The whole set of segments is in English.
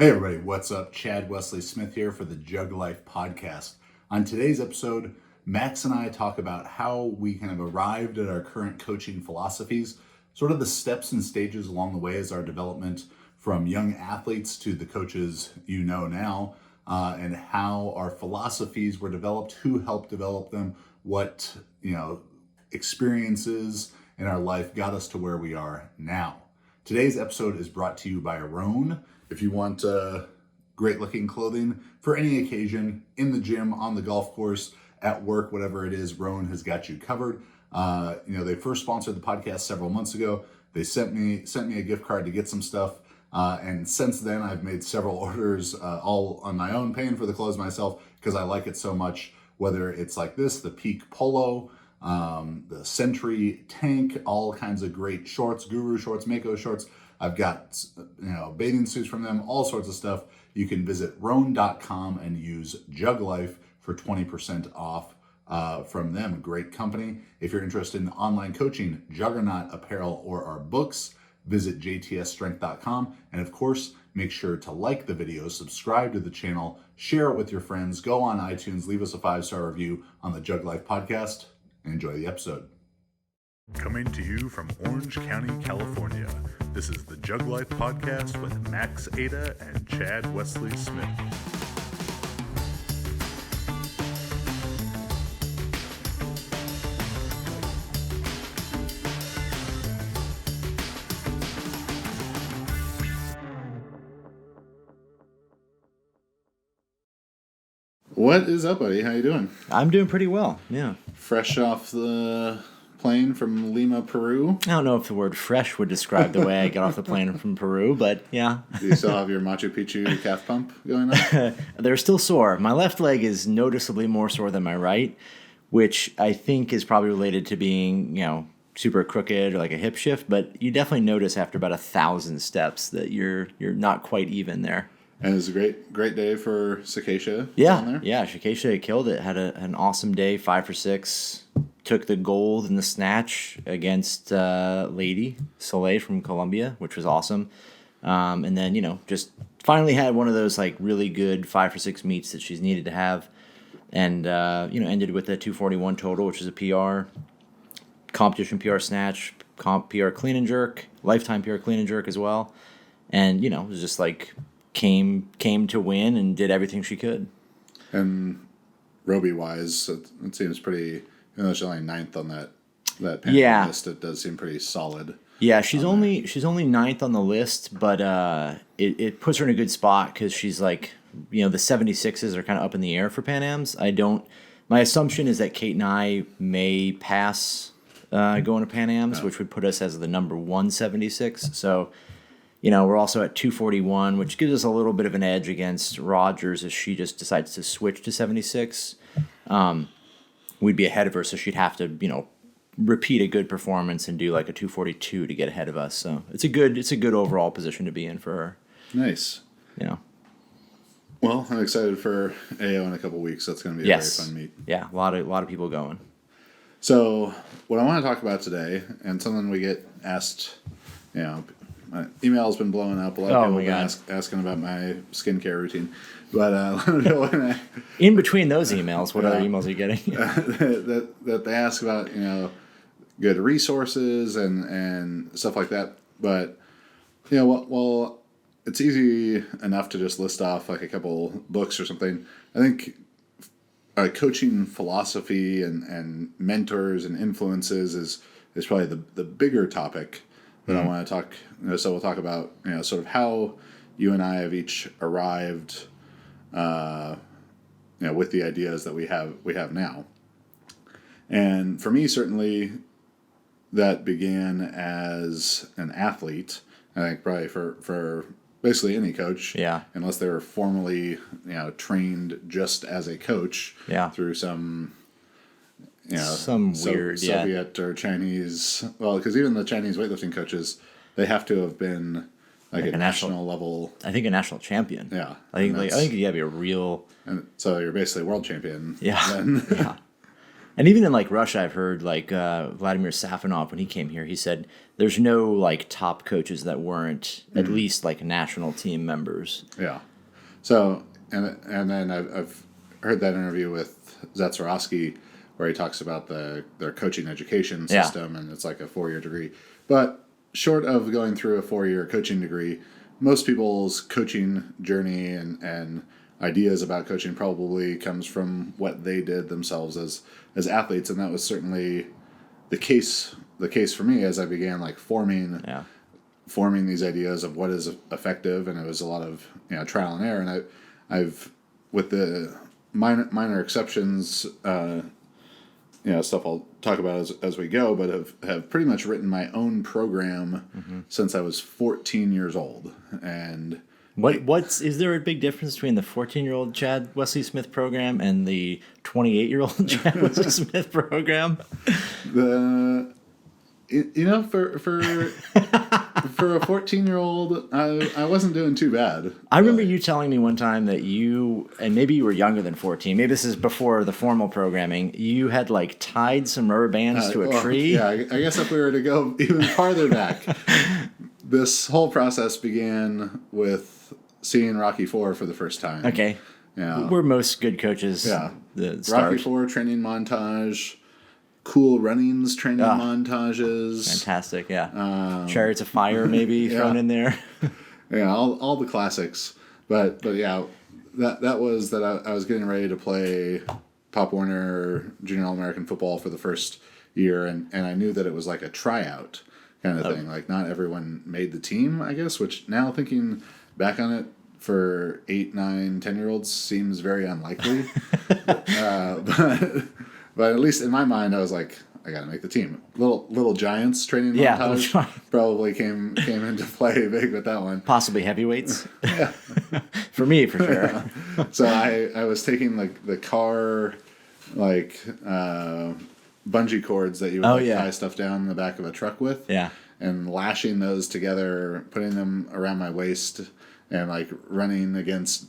Hey everybody, what's up? Chad Wesley Smith here for the JuggLife podcast. On today's episode, Max and I talk about how we kind of arrived at our current coaching philosophies, sort of the steps and stages along the way as our development from young athletes to the coaches you know now, and how our philosophies were developed, who helped develop them, what experiences in our life got us to where we are now. Today's episode is brought to you by Roan. If you want great looking clothing for any occasion, in the gym, on the golf course, at work, whatever it is, Roan has got you covered. They first sponsored the podcast several months ago. They sent me a gift card to get some stuff. And since then, I've made several orders, all on my own, paying for the clothes myself because I like it so much. Whether it's like this, the Peak Polo, the Sentry Tank, all kinds of great shorts, Guru shorts, Mako shorts. I've got bathing suits from them, all sorts of stuff. You can visit roan.com and use JuggLife for 20% off from them. Great company. If you're interested in online coaching, Juggernaut apparel, or our books, visit jtsstrength.com. And of course, make sure to like the video, subscribe to the channel, share it with your friends, go on iTunes, leave us a 5-star review on the JuggLife podcast, and enjoy the episode. Coming to you from Orange County, California, this is the JuggLife podcast with Max Ada and Chad Wesley Smith. What is up, buddy? How you doing? I'm doing pretty well, yeah. Fresh off the plane from Lima, Peru? I don't know if the word fresh would describe the way I got off the plane from Peru, but yeah. Do you still have your Machu Picchu calf pump going on? They're still sore. My left leg is noticeably more sore than my right, which I think is probably related to being, super crooked or like a hip shift, but you definitely notice after about 1,000 steps that you're not quite even there. And it was a great day for Cirelli. Yeah, Cirelli killed it. Had an awesome day, 5 for 6. Took the gold in the snatch against Lady Soleil from Colombia, which was awesome. And then, just finally had one of those like really good 5 for 6 meets that she's needed to have. And, ended with a 241 total, which is a PR. Competition PR snatch, comp PR clean and jerk, lifetime PR clean and jerk as well. And, it was just like came to win and did everything she could. And Roby wise, it seems pretty. She's only 9th on that panel list. It does seem pretty solid. Yeah, she's only 9th on the list, but it puts her in a good spot because she's like, the 76s are kind of up in the air for Pan Ams. My assumption is that Kate and I may pass going to Pan Ams, which would put us as the number 176. So. We're also at 241, which gives us a little bit of an edge against Rogers if she just decides to switch to 76. We'd be ahead of her, so she'd have to, repeat a good performance and do like a 242 to get ahead of us. So it's a good overall position to be in for her. Nice. Well, I'm excited for AO in a couple weeks. That's going to be a very fun meet. Yeah, a lot of people going. So what I want to talk about today, and something we get asked, my email's been blowing up. A lot of people have been asking about my skincare routine. But in between those emails, what other emails are you getting? that they ask about, good resources and stuff like that. But, well, it's easy enough to just list off like a couple books or something. I think coaching philosophy and mentors and influences is probably the bigger topic that I want to talk. So we'll talk about sort of how you and I have each arrived, with the ideas that we have now. And for me, certainly, that began as an athlete. I think probably for basically any coach, unless they were formally trained just as a coach, through some. Some weird Soviet or Chinese. Well, because even the Chinese weightlifting coaches, they have to have been like a national level. I think a national champion. Yeah, I think you have to be a real. And so you're basically world champion. Yeah. Then. Yeah. And even in like Russia, I've heard like Vladimir Safonov, when he came here, he said there's no like top coaches that weren't at least like national team members. Yeah. So, and then I've heard that interview with Zatsorowski where he talks about their coaching education system, and it's like a 4-year degree. But short of going through a 4-year coaching degree, most people's coaching journey and ideas about coaching probably comes from what they did themselves as athletes, and that was certainly the case for me as I began like forming these ideas of what is effective, and it was a lot of trial and error, and I've with the minor exceptions stuff I'll talk about as we go, but have pretty much written my own program since I was 14 years old. And is there a big difference between the 14-year-old Chad Wesley Smith program and the 28-year-old Chad Wesley Smith program? For a 14-year-old, I wasn't doing too bad. I remember you telling me one time that you, and maybe you were younger than 14, maybe this is before the formal programming, you had like tied some rubber bands to a tree. Yeah, I guess if we were to go even farther back, this whole process began with seeing Rocky IV for the first time. Okay. Yeah. We're most good coaches. Yeah. Rocky IV training montage. Cool Runnings training montages. Fantastic, yeah. Chariots of Fire maybe thrown in there. Yeah, all the classics. But yeah, that was that I was getting ready to play Pop Warner Junior All-American football for the first year, and I knew that it was like a tryout kind of thing. Like not everyone made the team, I guess, which now thinking back on it for 8, 9, 10-year-olds seems very unlikely. But at least in my mind, I was like, I got to make the team. Little Giants training montage probably came into play big with that one. Possibly heavyweights. Yeah. For me, for sure. Yeah. So I was taking like the car, like bungee cords that you would tie stuff down in the back of a truck with. Yeah. And lashing those together, putting them around my waist, and like running against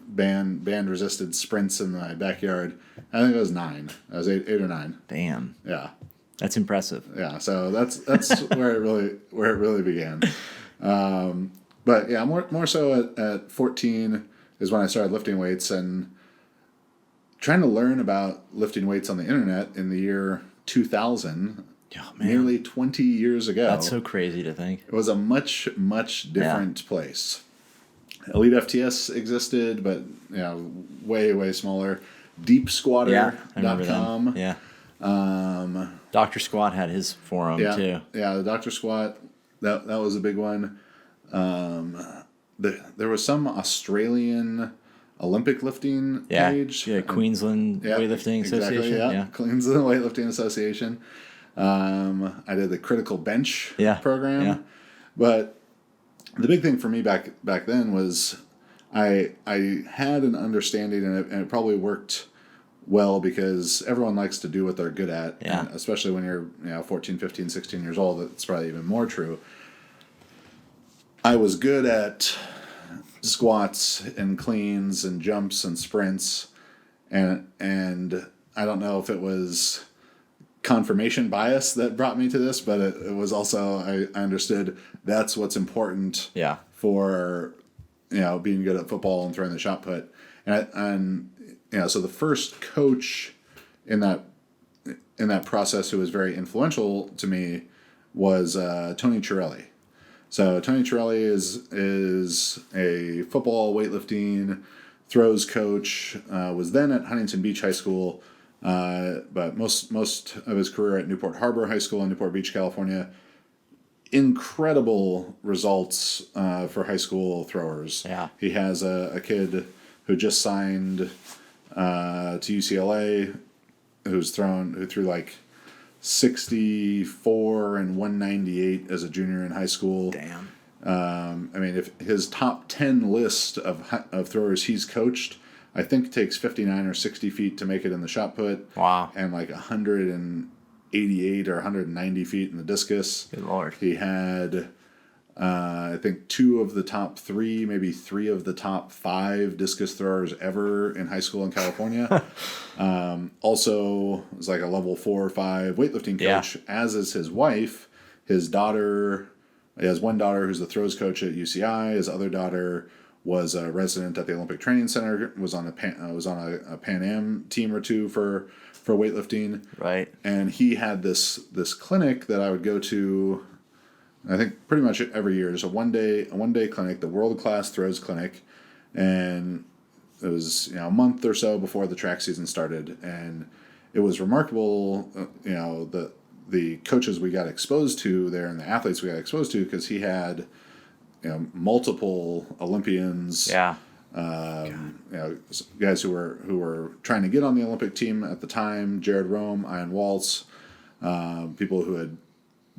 band resisted sprints in my backyard. I think I was 9. I was 8 or 9. Damn. Yeah. That's impressive. Yeah. So that's where it really began. But yeah, more so at 14 is when I started lifting weights and trying to learn about lifting weights on the internet in the year 2000. Oh, man. Nearly 20 years ago. That's so crazy to think. It was a much different place. Elite FTS existed, but way smaller. DeepSquatter.com. Yeah. Dr. Squat had his forum too. Yeah, the Dr. Squat, that was a big one. There was some Australian Olympic lifting page. Yeah, Queensland Weightlifting Association. Yeah, Queensland Weightlifting Association. I did the Critical Bench program. Yeah. But the big thing for me back then was I had an understanding, and it probably worked well because everyone likes to do what they're good at, and especially when you're 14, 15, 16 years old, it's probably even more true. I was good at squats and cleans and jumps and sprints, and I don't know if it was confirmation bias that brought me to this, but it was also I understood that's what's important for being good at football and throwing the shot put, and so the first coach in that process who was very influential to me was Tony Cirelli. So Tony Cirelli is a football weightlifting throws coach, was then at Huntington Beach High School. But most of his career at Newport Harbor High School in Newport Beach, California. Incredible results for high school throwers. Yeah. He has a kid who just signed to UCLA who threw like 64 and 198 as a junior in high school. Damn. I mean, if his top 10 list of throwers he's coached, I think it takes 59 or 60 feet to make it in the shot put. Wow. And like 188 or 190 feet in the discus. Good Lord. He had I think 2 of the top 3, maybe 3 of the top 5 discus throwers ever in high school in California. Also was like a level 4 or 5 weightlifting coach, as is his wife. His daughter, he has one daughter who's the throws coach at UCI. His other daughter was a resident at the Olympic Training Center, was on a Pan Am team or 2 for weightlifting. Right. And he had this clinic that I would go to, I think pretty much every year. Just a one day clinic, the World Class Throws Clinic, and it was a month or so before the track season started, and it was remarkable. The coaches we got exposed to there and the athletes we got exposed to, because he had multiple Olympians. Yeah. Guys who were trying to get on the Olympic team at the time: Jared Rome, Ian Waltz, people who had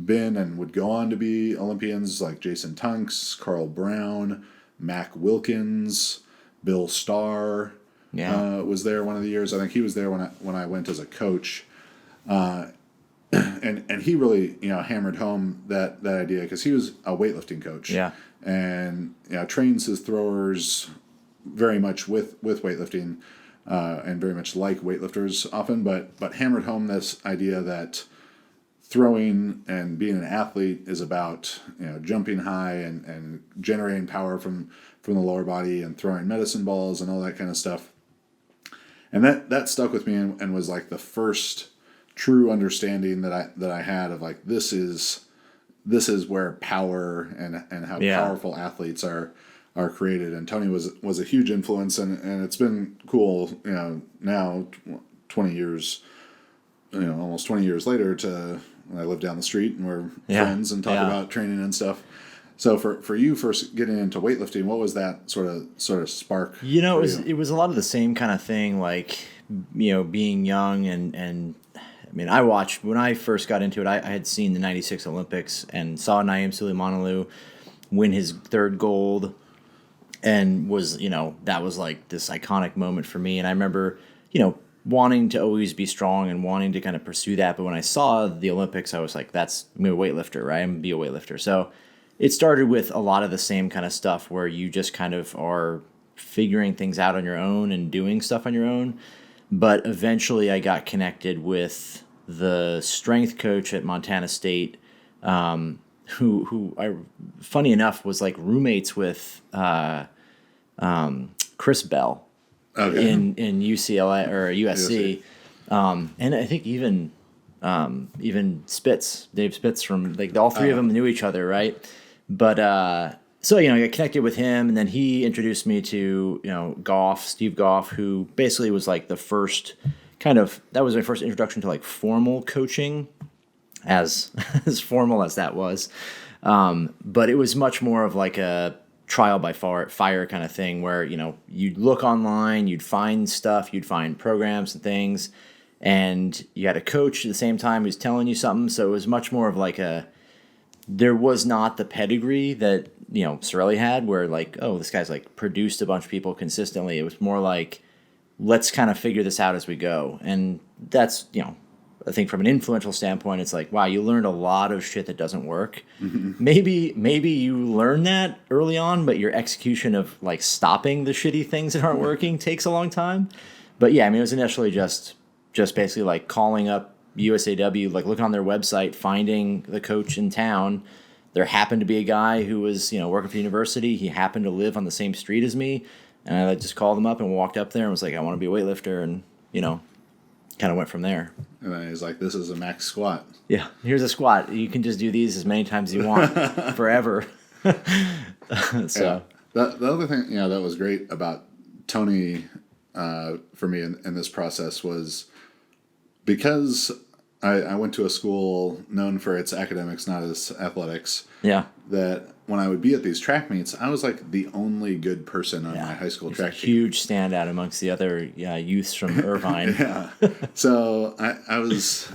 been and would go on to be Olympians like Jason Tunks, Carl Brown, Mac Wilkins, Bill Starr. Was there one of the years. I think he was there when I went as a coach, and he really hammered home that idea, because he was a weightlifting coach. Yeah. And trains his throwers very much with weightlifting, and very much like weightlifters often, but hammered home this idea that throwing and being an athlete is about jumping high and generating power from the lower body and throwing medicine balls and all that kind of stuff. And that stuck with me and was like the first true understanding that I had of like, this is where power and how powerful athletes are created. And Tony was a huge influence, and it's been cool, now 20 years, almost 20 years later, to when I live down the street and we're friends and talk about training and stuff. So for you first getting into weightlifting, what was that sort of spark? It was a lot of the same kind of thing, like, being young and I mean, I watched, when I first got into it, I had seen the 96 Olympics and saw Naeem Suleimanoglu win his 3rd gold, and was, that was like this iconic moment for me. And I remember, wanting to always be strong and wanting to kind of pursue that. But when I saw the Olympics, I was like, I'm a weightlifter, right? I'm going to be a weightlifter. So it started with a lot of the same kind of stuff where you just kind of are figuring things out on your own and doing stuff on your own. But eventually I got connected with the strength coach at Montana State, who I, funny enough, was like roommates with Chris Bell. Okay. In UCLA or USC. And I think even Spitz, Dave Spitz, from like all 3 of them knew each other, right? But so I got connected with him, and then he introduced me to Steve Goff, who basically was like the first that was my first introduction to like formal coaching, as formal as that was. But it was much more of like a trial by fire kind of thing, where you'd look online, you'd find stuff, you'd find programs and things, and you had a coach at the same time who's telling you something. So it was much more of like there was not the pedigree that Cirelli had, where like, oh, this guy's like produced a bunch of people consistently. It was more like, let's kind of figure this out as we go. And that's I think from an influential standpoint, it's like, wow, you learned a lot of shit that doesn't work. Mm-hmm. Maybe you learn that early on, but your execution of like stopping the shitty things that aren't working takes a long time. But yeah, I mean, it was initially just basically like calling up USAW, like looking on their website, finding the coach in town. There happened to be a guy who was, working for the university. He happened to live on the same street as me. And I just called him up and walked up there and was like, I want to be a weightlifter. And, kind of went from there. And then he's like, this is a max squat. Yeah, here's a squat. You can just do these as many times as you want forever. So the other thing, that was great about Tony for me in this process was, because I went to a school known for its academics, not its athletics. Yeah. That when I would be at these track meets, I was like the only good person on my high school track team. Huge standout amongst the other youths from Irvine. Yeah. So I was,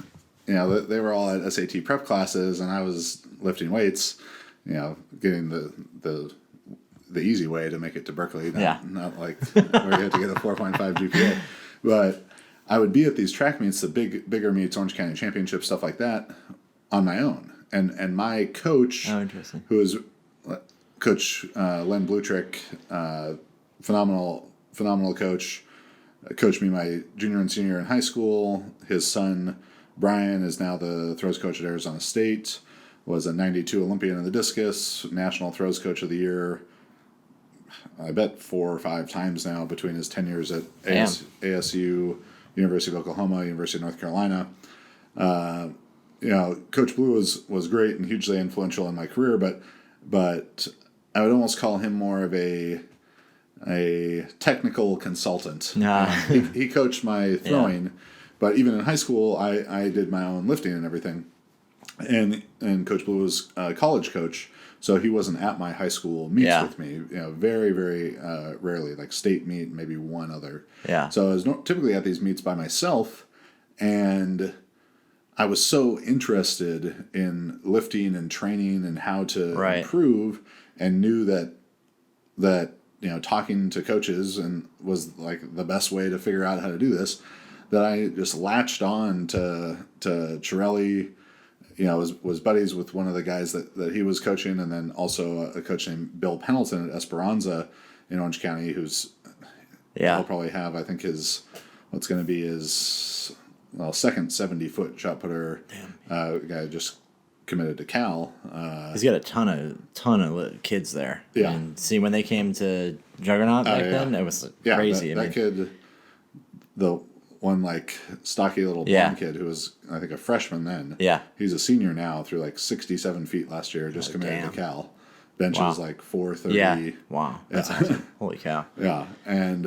they were all at SAT prep classes, and I was lifting weights, getting the easy way to make it to Berkeley. Not like where you have to get a 4.5 GPA. But I would be at these track meets, the bigger meets, Orange County Championship, stuff like that, on my own. And my coach, who was Coach Len Blutrick, phenomenal coach, coached me my junior and senior in high school. His son, Brian, is now the throws coach at Arizona State, was a 92 Olympian in the discus, national throws coach of the year, I bet 4 or 5 times now between his tenures at ASU, University of Oklahoma, University of North Carolina. Coach Blue was great and hugely influential in my career, but I would almost call him more of a technical consultant. He coached my throwing, but even in high school, I did my own lifting and everything. And Coach Blue was a college coach, so he wasn't at my high school meets with me. Very, very rarely, like state meet, maybe one other. Yeah. So I was typically at these meets by myself, and I was so interested in lifting and training and how to improve, and knew that talking to coaches and was like the best way to figure out how to do this, that I just latched on to Cirelli. Was buddies with one of the guys that he was coaching, and then also a coach named Bill Pendleton at Esperanza in Orange County, who's he'll probably have, I think, his second 70-foot shot putter. Guy just committed to Cal. He's got a ton of kids there. Yeah. And see, when they came to Juggernaut back then, it was crazy. That kid, the one like stocky little blonde kid who was, I think, a freshman then. Yeah. He's a senior now, through like 67 feet last year, just committed to Cal. Benches like 430. Yeah. Wow. That's awesome. Holy cow. Yeah. And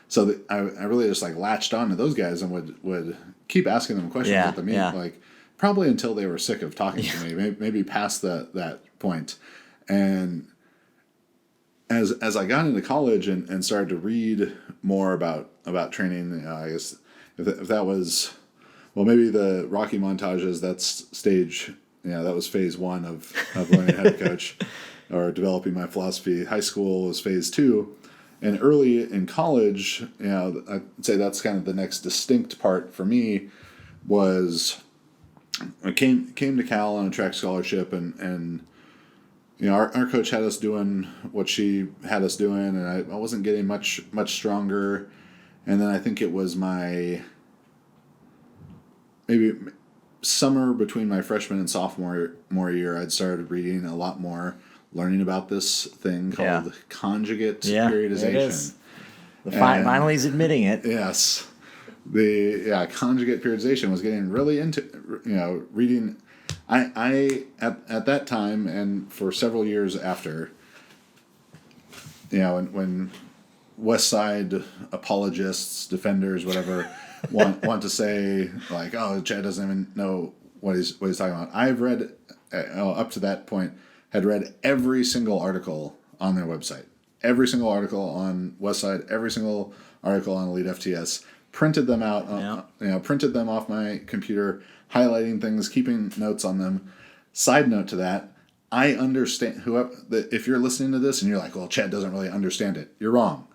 so I really just like latched on to those guys and would keep asking them questions at the meet, like probably until they were sick of talking to me, maybe past that point. And as I got into college and started to read more about training, I guess if that was, well, maybe the Rocky montages, that's stage, that was phase 1 of learning how to coach or developing my philosophy. High school was phase 2. And early in college, I'd say that's kind of the next distinct part for me. Was I came to Cal on a track scholarship, and our coach had us doing what she had us doing, and I wasn't getting much stronger. And then I think it was my maybe summer between my freshman and sophomore year, I'd started reading a lot more, learning about this thing called conjugate periodization. It is. Finally he's admitting it. Yes. Conjugate periodization was getting really into, reading. I at that time, and for several years after, when West Side apologists, defenders, whatever, want to say like, oh, Chad doesn't even know what he's talking about. I've read up to that point, had read every single article on their website, every single article on West Side, every single article on Elite FTS, printed them out, printed them off my computer, highlighting things, keeping notes on them. Side note to that, I understand if you're listening to this and you're like, well, Chad doesn't really understand it. You're wrong.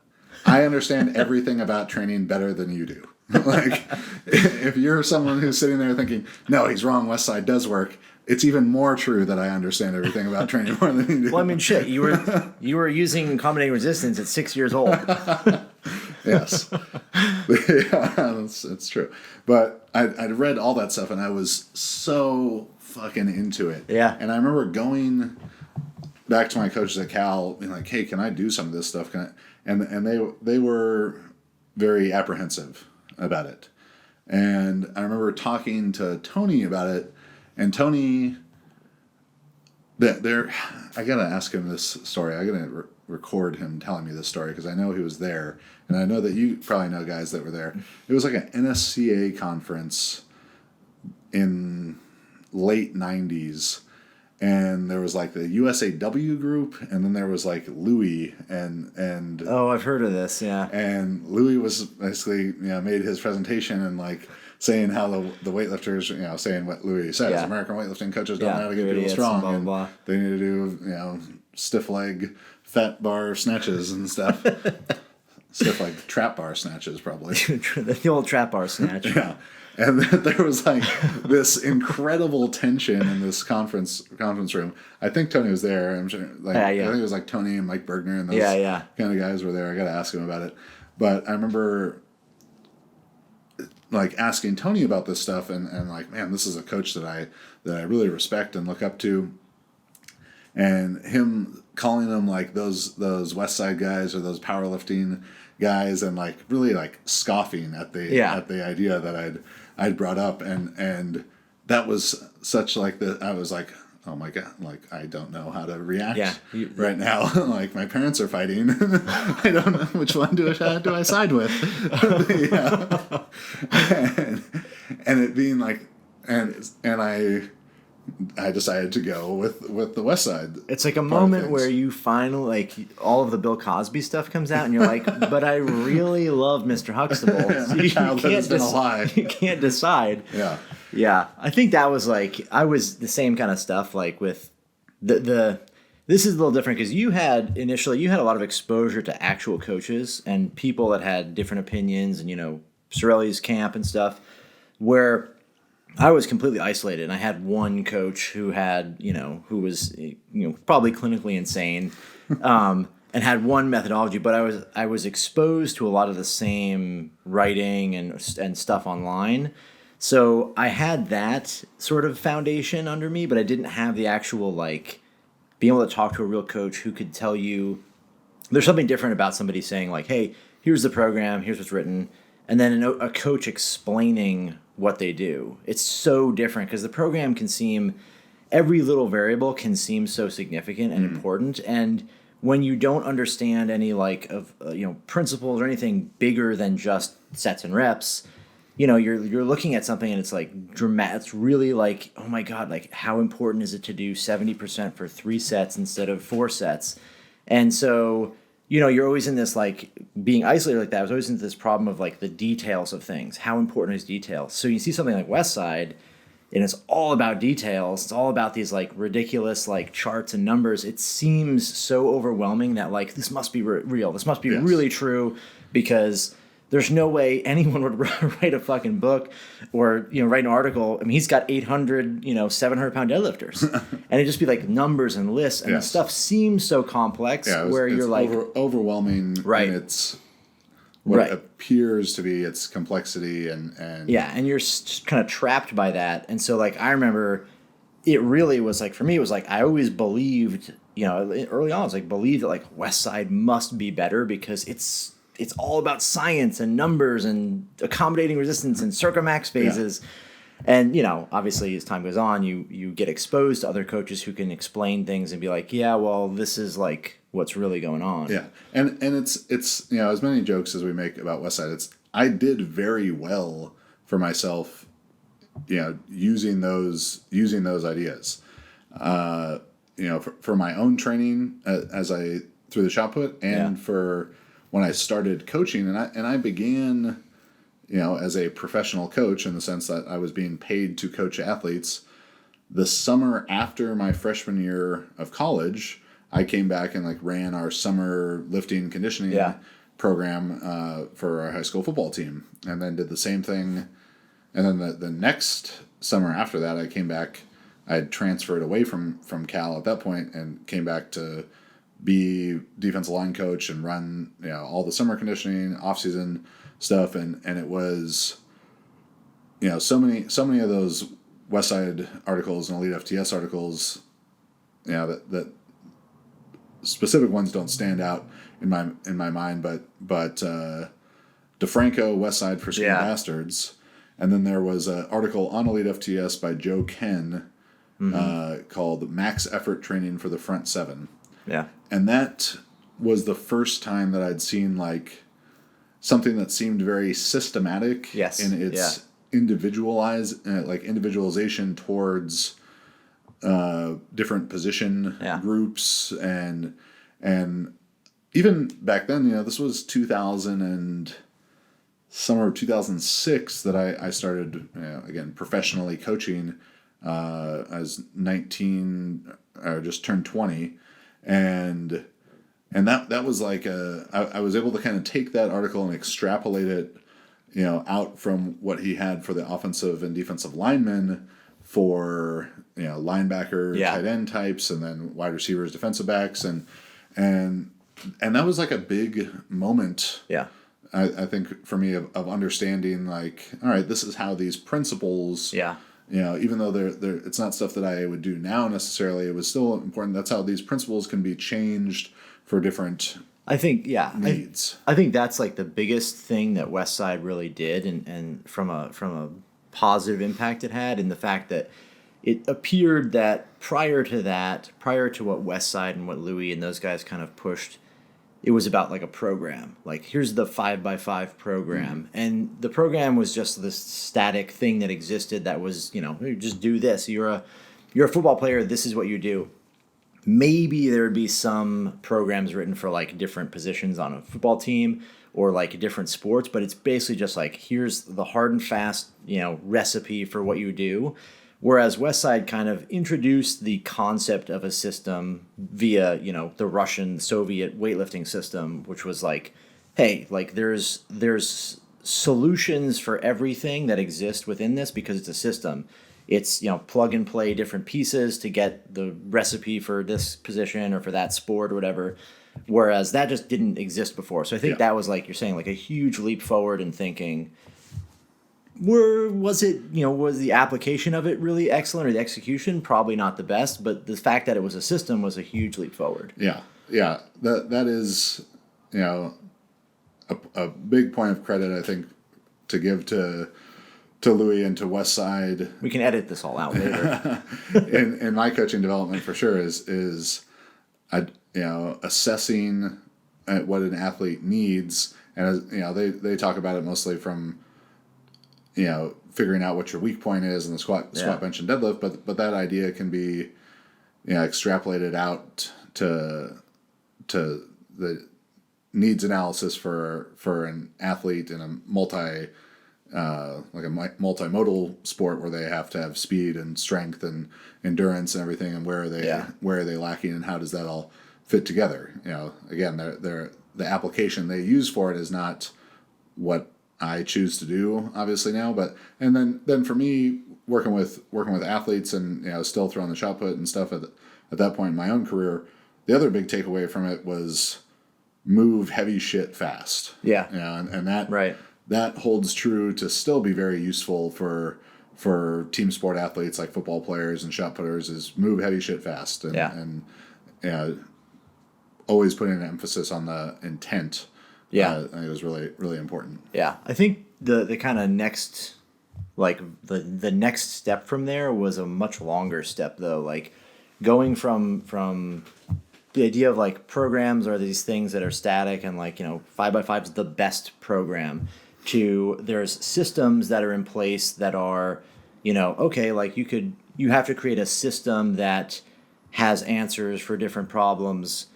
I understand everything about training better than you do. Like, if you're someone who's sitting there thinking, no, he's wrong, West Side does work, it's even more true that I understand everything about training more than you do. Well, I mean, shit, you were using accommodating resistance at 6 years old. Yes. It's true. But I'd read all that stuff, and I was so fucking into it. Yeah. And I remember going back to my coaches at Cal, being like, hey, can I do some of this stuff? And they were very apprehensive about it. And I remember talking to Tony about it, and Tony, I gotta ask him this story. I gotta record him telling me this story, because I know he was there, and I know that you probably know guys that were there. It was like an NSCA conference in late 90s, and there was like the USAW group, and then there was like Louis and oh, I've heard of this, yeah. And Louis was basically made his presentation and like saying how the weightlifters, saying what Louis says, American weightlifting coaches don't know how to get people strong, blah, blah, blah. They need to do stiff leg fat bar snatches and stuff. Stiff leg trap bar snatches, probably. The old trap bar snatch. Yeah. And then there was like this incredible tension in this conference room. I think Tony was there. I'm sure. Like, I think it was like Tony and Mike Bergner and those kind of guys were there. I got to ask him about it. But I remember like asking Tony about this stuff and like, man, this is a coach that I really respect and look up to. And him calling them like those West Side guys or those powerlifting guys, and like really like scoffing at the idea that I'd brought up, and that was such like I was like, oh my God, like I don't know how to react right now. Like my parents are fighting. I don't know which one do I side with. And it being like, and I decided to go with the West Side. It's like a moment where you finally, like, all of the Bill Cosby stuff comes out, and you're like, but I really love Mr. Huxtable. So you can't decide. Yeah. Yeah. I think that was like, I was the same kind of stuff, like with this is a little different because you had a lot of exposure to actual coaches and people that had different opinions and, Cirelli's camp and stuff, where I was completely isolated, and I had one coach who had, who was, probably clinically insane, and had one methodology. But I was exposed to a lot of the same writing and stuff online, so I had that sort of foundation under me. But I didn't have the actual like being able to talk to a real coach who could tell you there's something different about somebody saying like, "Hey, here's the program, here's what's written," and then a coach explaining what they do. It's so different because the program can seem, every little variable can seem so significant and important, and when you don't understand any like of principles or anything bigger than just sets and reps, you're looking at something and it's like dramatic. It's really like, oh my God, like how important is it to do 70% for 3 sets instead of 4 sets? And so you're always in this, like, being isolated like that, I was always into this problem of, like, the details of things. How important is detail? So you see something like West Side, and it's all about details. It's all about these, like, ridiculous, like, charts and numbers. It seems so overwhelming that, like, this must be real. This must be really true because there's no way anyone would write a fucking book or, write an article. I mean, he's got 800, 700-pound deadlifters. And it'd just be like numbers and lists. And the stuff seems so complex where you're like... overwhelming in its... What appears to be its complexity and... Yeah, and you're just kind of trapped by that. And so, like, I remember it really was like, for me, it was like, I always believed, early on, I was like, believed that, like, West Side must be better because it's all about science and numbers and accommodating resistance and circumax phases. And, obviously as time goes on, you get exposed to other coaches who can explain things and be like, yeah, well, this is like what's really going on. Yeah. And it's as many jokes as we make about West Side, I did very well for myself, using those ideas. For my own training as I through the shot put and for when I started coaching, and I began, as a professional coach in the sense that I was being paid to coach athletes. The summer after my freshman year of college, I came back and like ran our summer lifting conditioning program for our high school football team, and then did the same thing. And then the next summer after that, I came back. I had transferred away from Cal at that point and came back to be defensive line coach and run all the summer conditioning, off-season stuff, and it was so many of those West Side articles and Elite FTS articles, that specific ones don't stand out in my mind, but DeFranco, West Side for Skinny Bastards, and then there was an article on Elite FTS by Joe Ken called Max Effort Training for the Front Seven. Yeah. And that was the first time that I'd seen like something that seemed very systematic in its individualization towards different position groups and even back then, this was 2000 and summer of 2006 that I started again professionally coaching. I was 19 or just turned 20. And that was like I was able to kind of take that article and extrapolate it out from what he had for the offensive and defensive linemen for linebacker, Yeah. tight end types, and then wide receivers, defensive backs, and that was like a big moment. Yeah. I think for me of understanding, like, all right, this is how these principles. Yeah. Even though they're it's not stuff that I would do now necessarily, it was still important. That's how these principles can be changed for different I think, needs. I think that's like the biggest thing that West Side really did, and from a positive impact it had, and the fact that it appeared that prior to what West Side and what Louis and those guys kind of pushed, it was about like a program. Like, here's the 5x5 program. And the program was just this static thing that existed that was, you just do this. You're a football player, this is what you do. Maybe there would be some programs written for like different positions on a football team or like different sports, but it's basically just like, here's the hard and fast, recipe for what you do. Whereas Westside kind of introduced the concept of a system via, the Russian Soviet weightlifting system, which was like, hey, like there's solutions for everything that exists within this because it's a system. It's, plug and play different pieces to get the recipe for this position or for that sport or whatever. Whereas that just didn't exist before. So I think that was, like you're saying, like a huge leap forward in thinking. Was the application of it really excellent, or the execution probably not the best, but the fact that it was a system was a huge leap forward. Yeah. That is, a big point of credit, I think, to give to Louis and to Westside. We can edit this all out later. in my coaching development for sure is assessing what an athlete needs, and they talk about it mostly from figuring out what your weak point is in the squat, bench, and deadlift, but that idea can be extrapolated out to the needs analysis for an athlete in a multimodal sport where they have to have speed and strength and endurance and everything, and where are they lacking, and how does that all fit together? Again, the application they use for it is not what I choose to do, obviously now, and then for me, working with athletes and still throwing the shot put and stuff at that point in my own career, the other big takeaway from it was move heavy shit fast. Yeah. And that right. That holds true to still be very useful for team sport athletes like football players and shot putters, is move heavy shit fast and always putting an emphasis on the intent. I think it was really, really important. Yeah. I think the kind of next, like the next step from there was a much longer step though. Like going from the idea of like programs are these things that are static and like, 5x5 is the best program, to there's systems that are in place that are, okay, like you have to create a system that has answers for different problems,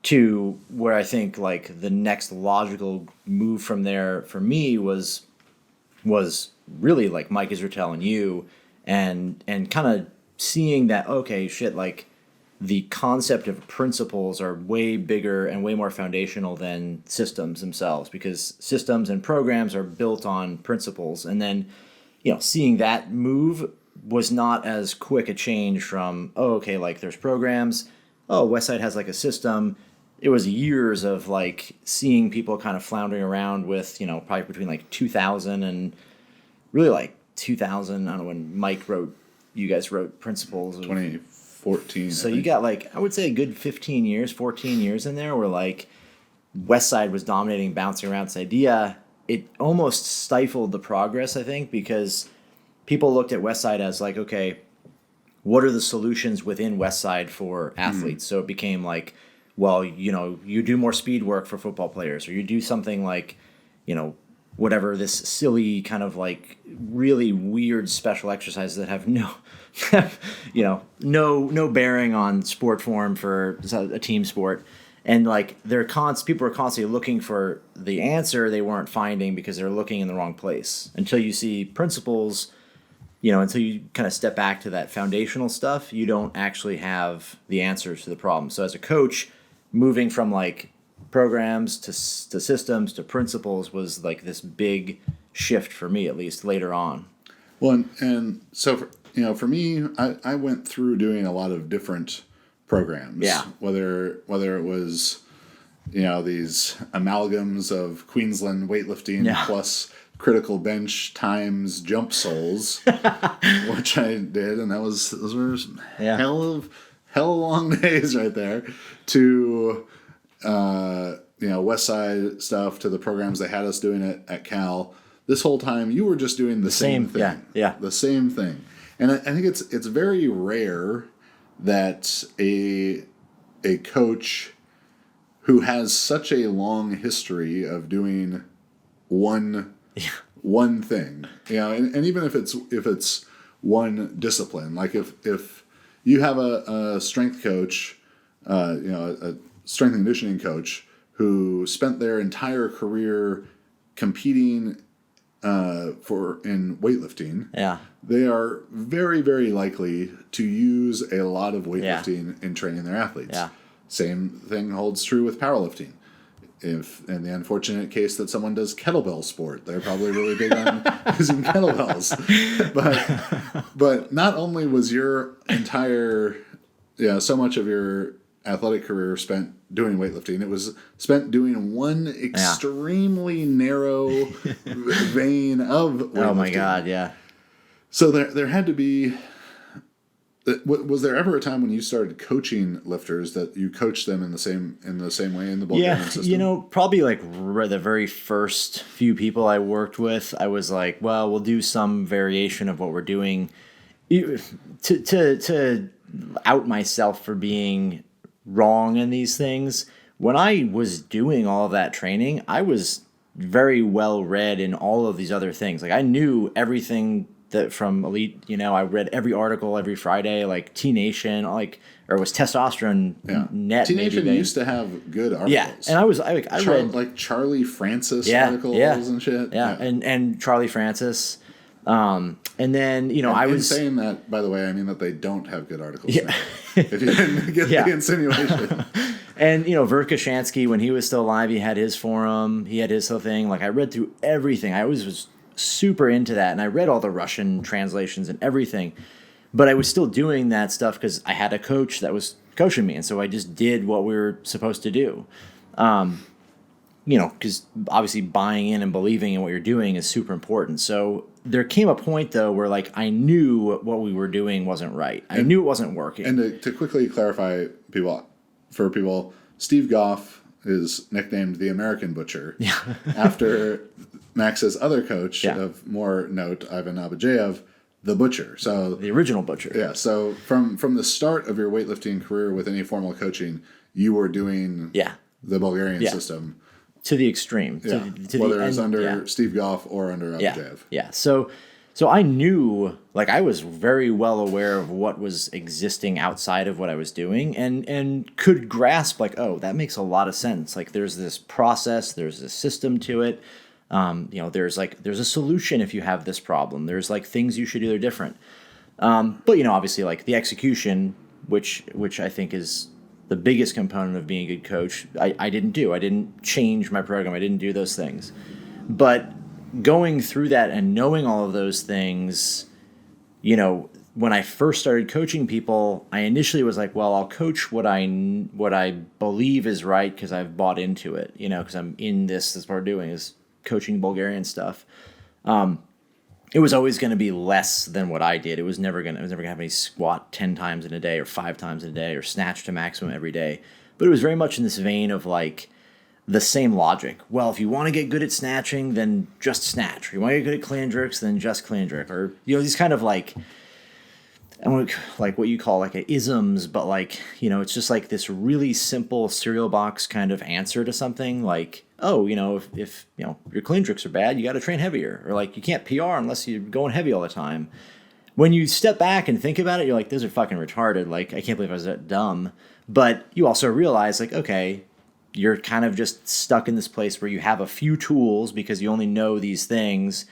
to where I think like the next logical move from there for me was really like Mike Israetel and you and kind of seeing that, okay, shit, like the concept of principles are way bigger and way more foundational than systems themselves, because systems and programs are built on principles. And then, seeing that move was not as quick a change from, okay, like there's programs, Westside has like a system. It was years of like seeing people kind of floundering around with, probably between like 2000 and really like 2000. I don't know when you guys wrote Principles. 2014. So you got like, I would say a good 14 years in there where like Westside was dominating, bouncing around this idea. It almost stifled the progress, I think, because people looked at Westside as like, okay, what are the solutions within Westside for athletes? So it became like, well, you do more speed work for football players, or you do something like, whatever, this silly kind of like really weird special exercises that have no bearing on sport form for a team sport. And like people are constantly looking for the answer they weren't finding because they're looking in the wrong place. Until you see principles, until you kind of step back to that foundational stuff, you don't actually have the answers to the problem. So as a coach, moving from like programs to systems to principles was like this big shift for me, at least later on. Well, and so for me, I went through doing a lot of different programs. Yeah. Whether it was these amalgams of Queensland weightlifting plus critical bench times jump souls, which I did, and those were some hell long days right there. To West Side stuff, to the programs they had us doing it at Cal. This whole time you were just doing the same thing. Yeah. The same thing. And I think it's very rare that a coach who has such a long history of doing one thing, and even if it's one discipline, like if you have a strength coach, a strength and conditioning coach who spent their entire career competing in weightlifting, they are very, very likely to use a lot of weightlifting in training their athletes. Yeah. Same thing holds true with powerlifting. If in the unfortunate case that someone does kettlebell sport, they're probably really big on using kettlebells. But not only was your entire, so much of your athletic career spent doing weightlifting, it was spent doing one extremely narrow vein of weightlifting. Oh my God, yeah. So there had to be. Was there ever a time when you started coaching lifters that you coached them in the same way in the Bulgarian system? Probably like the very first few people I worked with, I was like, well, we'll do some variation of what we're doing. To out myself for being wrong in these things, when I was doing all of that training, I was very well read in all of these other things. Like I knew everything that from Elite, I read every article every Friday, like T Nation, or it was Testosterone Net. T Nation used to have good articles. Yeah, and I read like Charlie Francis articles and shit. Yeah, and Charlie Francis. And then I was saying that, by the way, I mean that they don't have good articles. Yeah. If you didn't get the insinuation. And Verka Shansky, when he was still alive, he had his forum, he had his whole thing. Like I read through everything. I always was super into that, and I read all the Russian translations and everything, but I was still doing that stuff because I had a coach that was coaching me, and so I just did what we were supposed to do. Because obviously buying in and believing in what you're doing is super important. So there came a point though where like I knew what we were doing wasn't right. I knew it wasn't working. And to quickly clarify, for people, Steve Goff is nicknamed the American Butcher after Max's other coach of more note, Ivan Abajev, the Butcher. So the original Butcher. Yeah. So from the start of your weightlifting career with any formal coaching, you were doing the Bulgarian system to the extreme. Yeah. Whether it was under Steve Goff or under Abajev. Yeah. So I knew, like I was very well aware of what was existing outside of what I was doing, and could grasp like, oh, that makes a lot of sense. Like there's this process, there's a system to it. There's a solution if you have this problem. There's like things you should do different. But obviously like the execution, which I think is the biggest component of being a good coach, I didn't do. I didn't change my program. I didn't do those things. But going through that and knowing all of those things, when I first started coaching people, I initially was like, well, I'll coach what I believe is right because I've bought into it, because I'm in this. That's what we're doing is coaching Bulgarian stuff. It was always going to be less than what I did. I was never going to have any squat 10 times in a day or 5 times in a day or snatch to maximum every day. But it was very much in this vein of like the same logic. Well, if you want to get good at snatching, then just snatch. If you want to get good at clean and jerks, then just clean and jerk. Or, these kind of like what you call like a isms, but like, it's just like this really simple cereal box kind of answer to something like, oh, if your clean tricks are bad, you got to train heavier, or like you can't PR unless you're going heavy all the time. When you step back and think about it, you're like, those are fucking retarded. Like, I can't believe I was that dumb. But you also realize like, okay, you're kind of just stuck in this place where you have a few tools because you only know these things.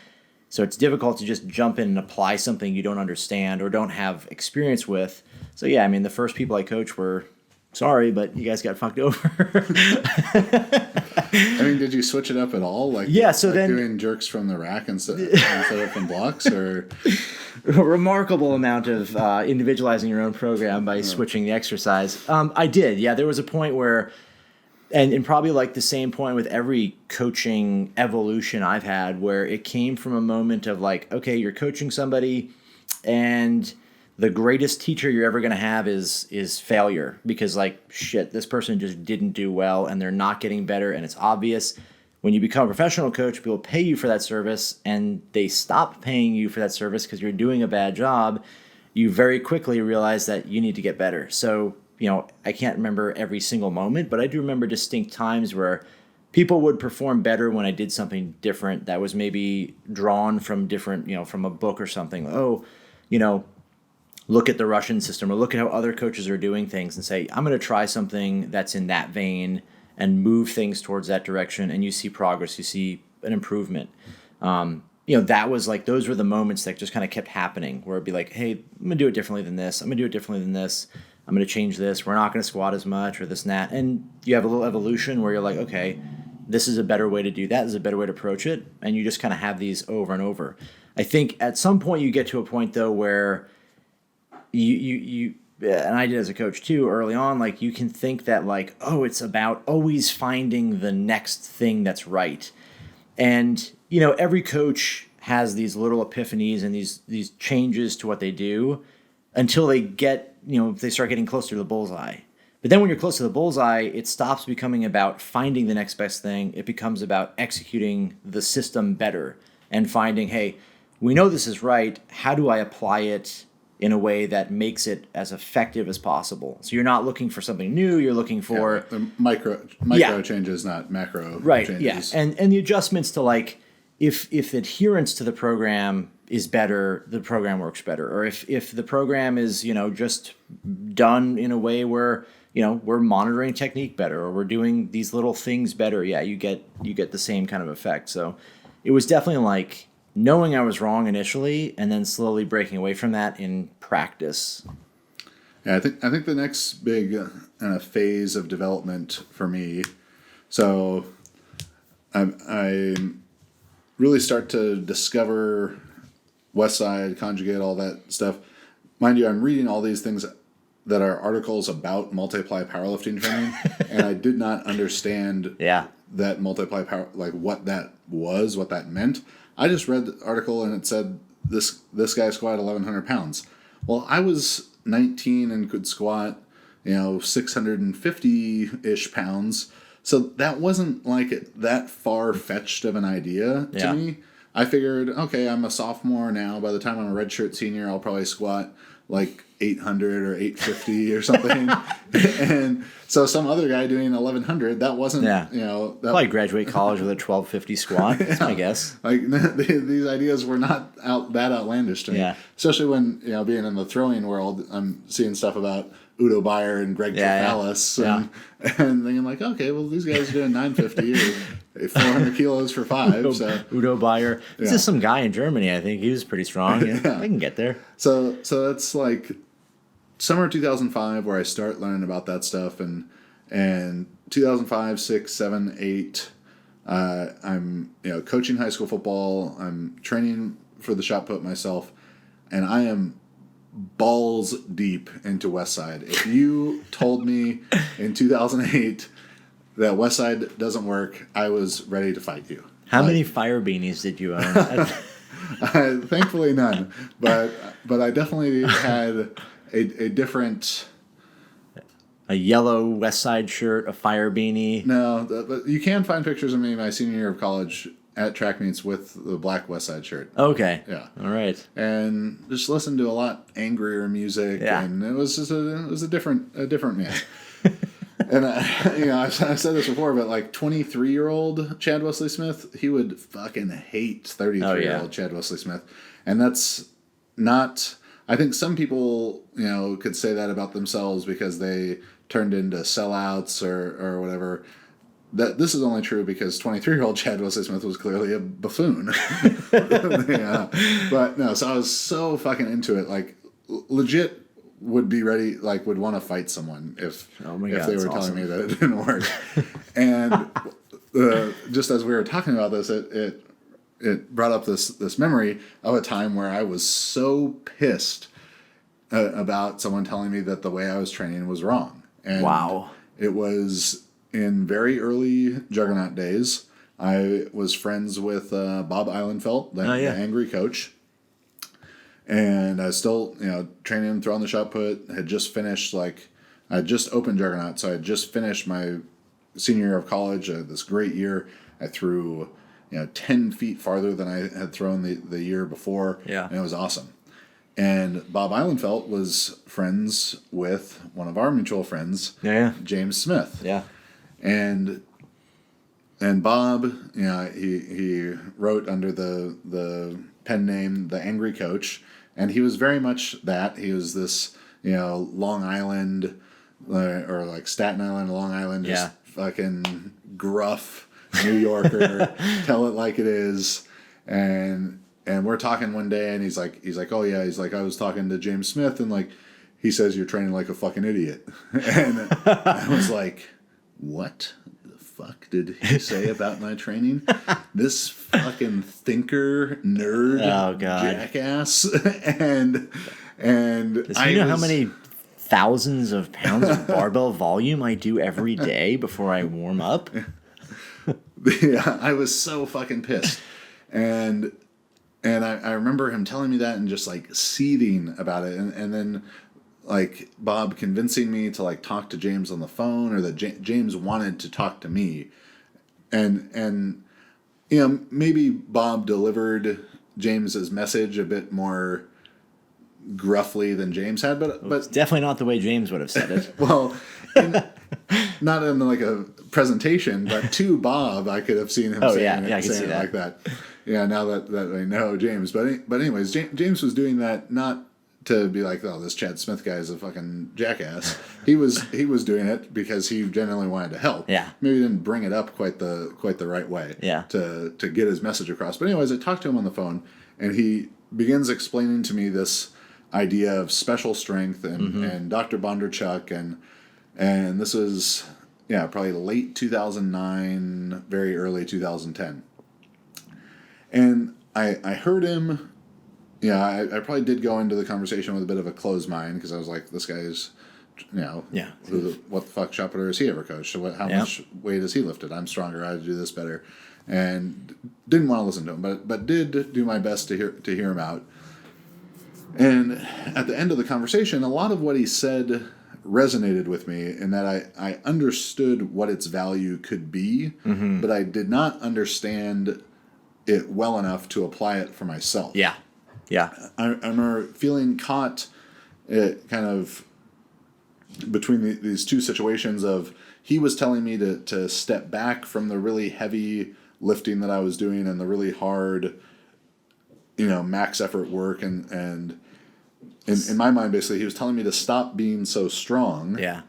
So it's difficult to just jump in and apply something you don't understand or don't have experience with. So yeah, I mean, the first people I coached were sorry, but you guys got fucked over. I mean, did you switch it up at all? Like, yeah, so like then doing jerks from the rack instead of from blocks, or a remarkable amount of individualizing your own program by switching the exercise. I did. Yeah, there was a point where, and probably like the same point with every coaching evolution I've had, where it came from a moment of like, okay, you're coaching somebody, and the greatest teacher you're ever going to have is failure, because like, shit, this person just didn't do well and they're not getting better, and it's obvious. When you become a professional coach, people pay you for that service, and they stop paying you for that service because you're doing a bad job. You very quickly realize that you need to get better. So, I can't remember every single moment, but I do remember distinct times where people would perform better when I did something different that was maybe drawn from different, from a book or something. Oh, look at the Russian system, or look at how other coaches are doing things, and say, I'm going to try something that's in that vein and move things towards that direction. And you see progress, you see an improvement. That was like, those were the moments that just kind of kept happening, where it'd be like, hey, I'm going to do it differently than this. I'm going to do it differently than this. I'm going to change this. We're not going to squat as much, or this and that. And you have a little evolution where you're like, okay, this is a better way to do that. This is a better way to approach it. And you just kind of have these over and over. I think at some point you get to a point though where you and I did as a coach too early on, like you can think that like, oh, it's about always finding the next thing that's right. And, every coach has these little epiphanies and these changes to what they do until they get, they start getting closer to the bullseye. But then when you're close to the bullseye, it stops becoming about finding the next best thing. It becomes about executing the system better and finding, hey, we know this is right. How do I apply it in a way that makes it as effective as possible? So you're not looking for something new. You're looking for the micro changes, not macro changes. Yeah. And the adjustments to like, if adherence to the program is better, the program works better. Or if the program is, just done in a way where, we're monitoring technique better, or we're doing these little things better, yeah, you get the same kind of effect. So it was definitely like knowing I was wrong initially and then slowly breaking away from that in practice. Yeah, I think the next big phase of development for me, so I really start to discover Westside, Conjugate, all that stuff. Mind you, I'm reading all these things that are articles about multiply powerlifting training, and I did not understand that multiply power, like what that was, what that meant. I just read the article and it said this guy squatted 1,100 pounds. Well, I was 19 and could squat, 650-ish pounds. So that wasn't like that far-fetched of an idea to me. I figured, okay, I'm a sophomore now. By the time I'm a redshirt senior, I'll probably squat like 800 or 850 or something. And so some other guy doing 1,100, that wasn't, probably graduate college with a 1,250 squat, that's my guess. Like these ideas were not that outlandish to me. Yeah. Especially when, being in the throwing world, I'm seeing stuff about Udo Bayer and Greg Trafalis and thinking like, okay, well, these guys are doing 950 or 400 kilos for 5. So Udo Bayer. This is some guy in Germany, I think. He was pretty strong. Yeah. I can get there. So that's like summer 2005 where I start learning about that stuff, and 2005, 6, 7, 8, I'm coaching high school football. I'm training for the shot put myself, and I am balls deep into Westside. If you told me in 2008 that Westside doesn't work, I was ready to fight you. How many fire beanies did you own? Thankfully none, but I definitely had a different... A yellow Westside shirt, a fire beanie. No, but you can find pictures of me my senior year of college at track meets with the black Westside shirt. Okay. Yeah. All right. And just listened to a lot angrier music, and it was just a different man. And I've said this before, but like 23-year-old Chad Wesley Smith, he would fucking hate 33-year-old Chad Wesley Smith, and that's not. I think some people could say that about themselves because they turned into sellouts or whatever. That this is only true because 23-year-old Chad Wesley Smith was clearly a buffoon. But no, so I was so fucking into it. Like legit, would be ready, like would want to fight someone if Oh my if God, they were that's telling me awesome. that it didn't work. And just as we were talking about this, it brought up this memory of a time where I was so pissed about someone telling me that the way I was training was wrong. And Wow. it was in very early Juggernaut days. I was friends with Bob Eilenfeld, the angry coach. And I was still, training, throwing the shot put, had just finished, I had just opened Juggernaut, so I had just finished my senior year of college, this great year. I threw, 10 feet farther than I had thrown the year before. Yeah. And it was awesome. And Bob Eilenfeld was friends with one of our mutual friends, James Smith. Yeah. And Bob, he wrote under the pen name The Angry Coach, and he was very much that. He was this, Long Island, or like Staten Island, Long Island, just fucking gruff New Yorker, tell it like it is. And we're talking one day, and he's like, oh yeah, I was talking to James Smith, and he says you're training like a fucking idiot. And I was like, what the fuck did he say about my training? This fucking thinker, nerd, jackass. and Does he know how many thousands of pounds of barbell volume I do every day before I warm up? Yeah, I was so fucking pissed. And I remember him telling me that and just seething about it. And then Bob convincing me to talk to James on the phone, or that James wanted to talk to me. And maybe Bob delivered James's message a bit more gruffly than James had, but It's definitely not the way James would have said it. well, not in a presentation, but to Bob, I could have seen him saying it like that. Yeah, now that I know James. But anyways, James was doing that not to be like, oh, this Chad Smith guy is a fucking jackass. He was doing it because he genuinely wanted to help. Yeah. Maybe he didn't bring it up quite the right way. Yeah. To get his message across. But anyways, I talked to him on the phone, and he begins explaining to me this idea of special strength and Dr. Bondarchuk, and this was probably late 2009, very early 2010. And I heard him. I probably did go into the conversation with a bit of a closed mind, because I was like, this guy's, what the fuck shot putter has he ever coached? So how much weight has he lifted? I'm stronger. I do this better. And didn't want to listen to him, but did do my best to hear him out. And at the end of the conversation, a lot of what he said resonated with me, in that I understood what its value could be, but I did not understand it well enough to apply it for myself. Yeah. I remember feeling caught kind of between these two situations of, he was telling me to step back from the really heavy lifting that I was doing and the really hard, max effort work, and in my mind, basically, he was telling me to stop being so strong. Yeah.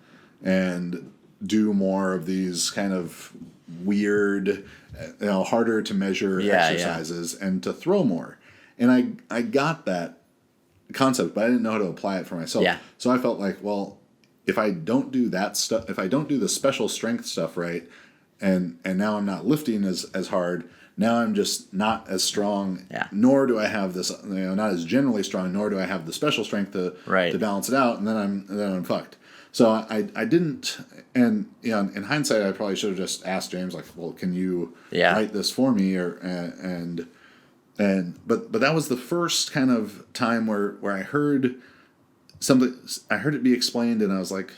And do more of these kind of weird, harder to measure exercises, and to throw more. And I got that concept, but I didn't know how to apply it for myself. Yeah. So I felt like, well, if I don't do that stuff, if I don't do the special strength stuff right, and now I'm not lifting as hard, now I'm just not as strong, nor do I have this, not as generally strong, nor do I have the special strength to balance it out, and then I'm fucked. So I didn't, and in hindsight, I probably should have just asked James, well, can you write this for me, but that was the first kind of time where I heard something, I heard it be explained, and I was like,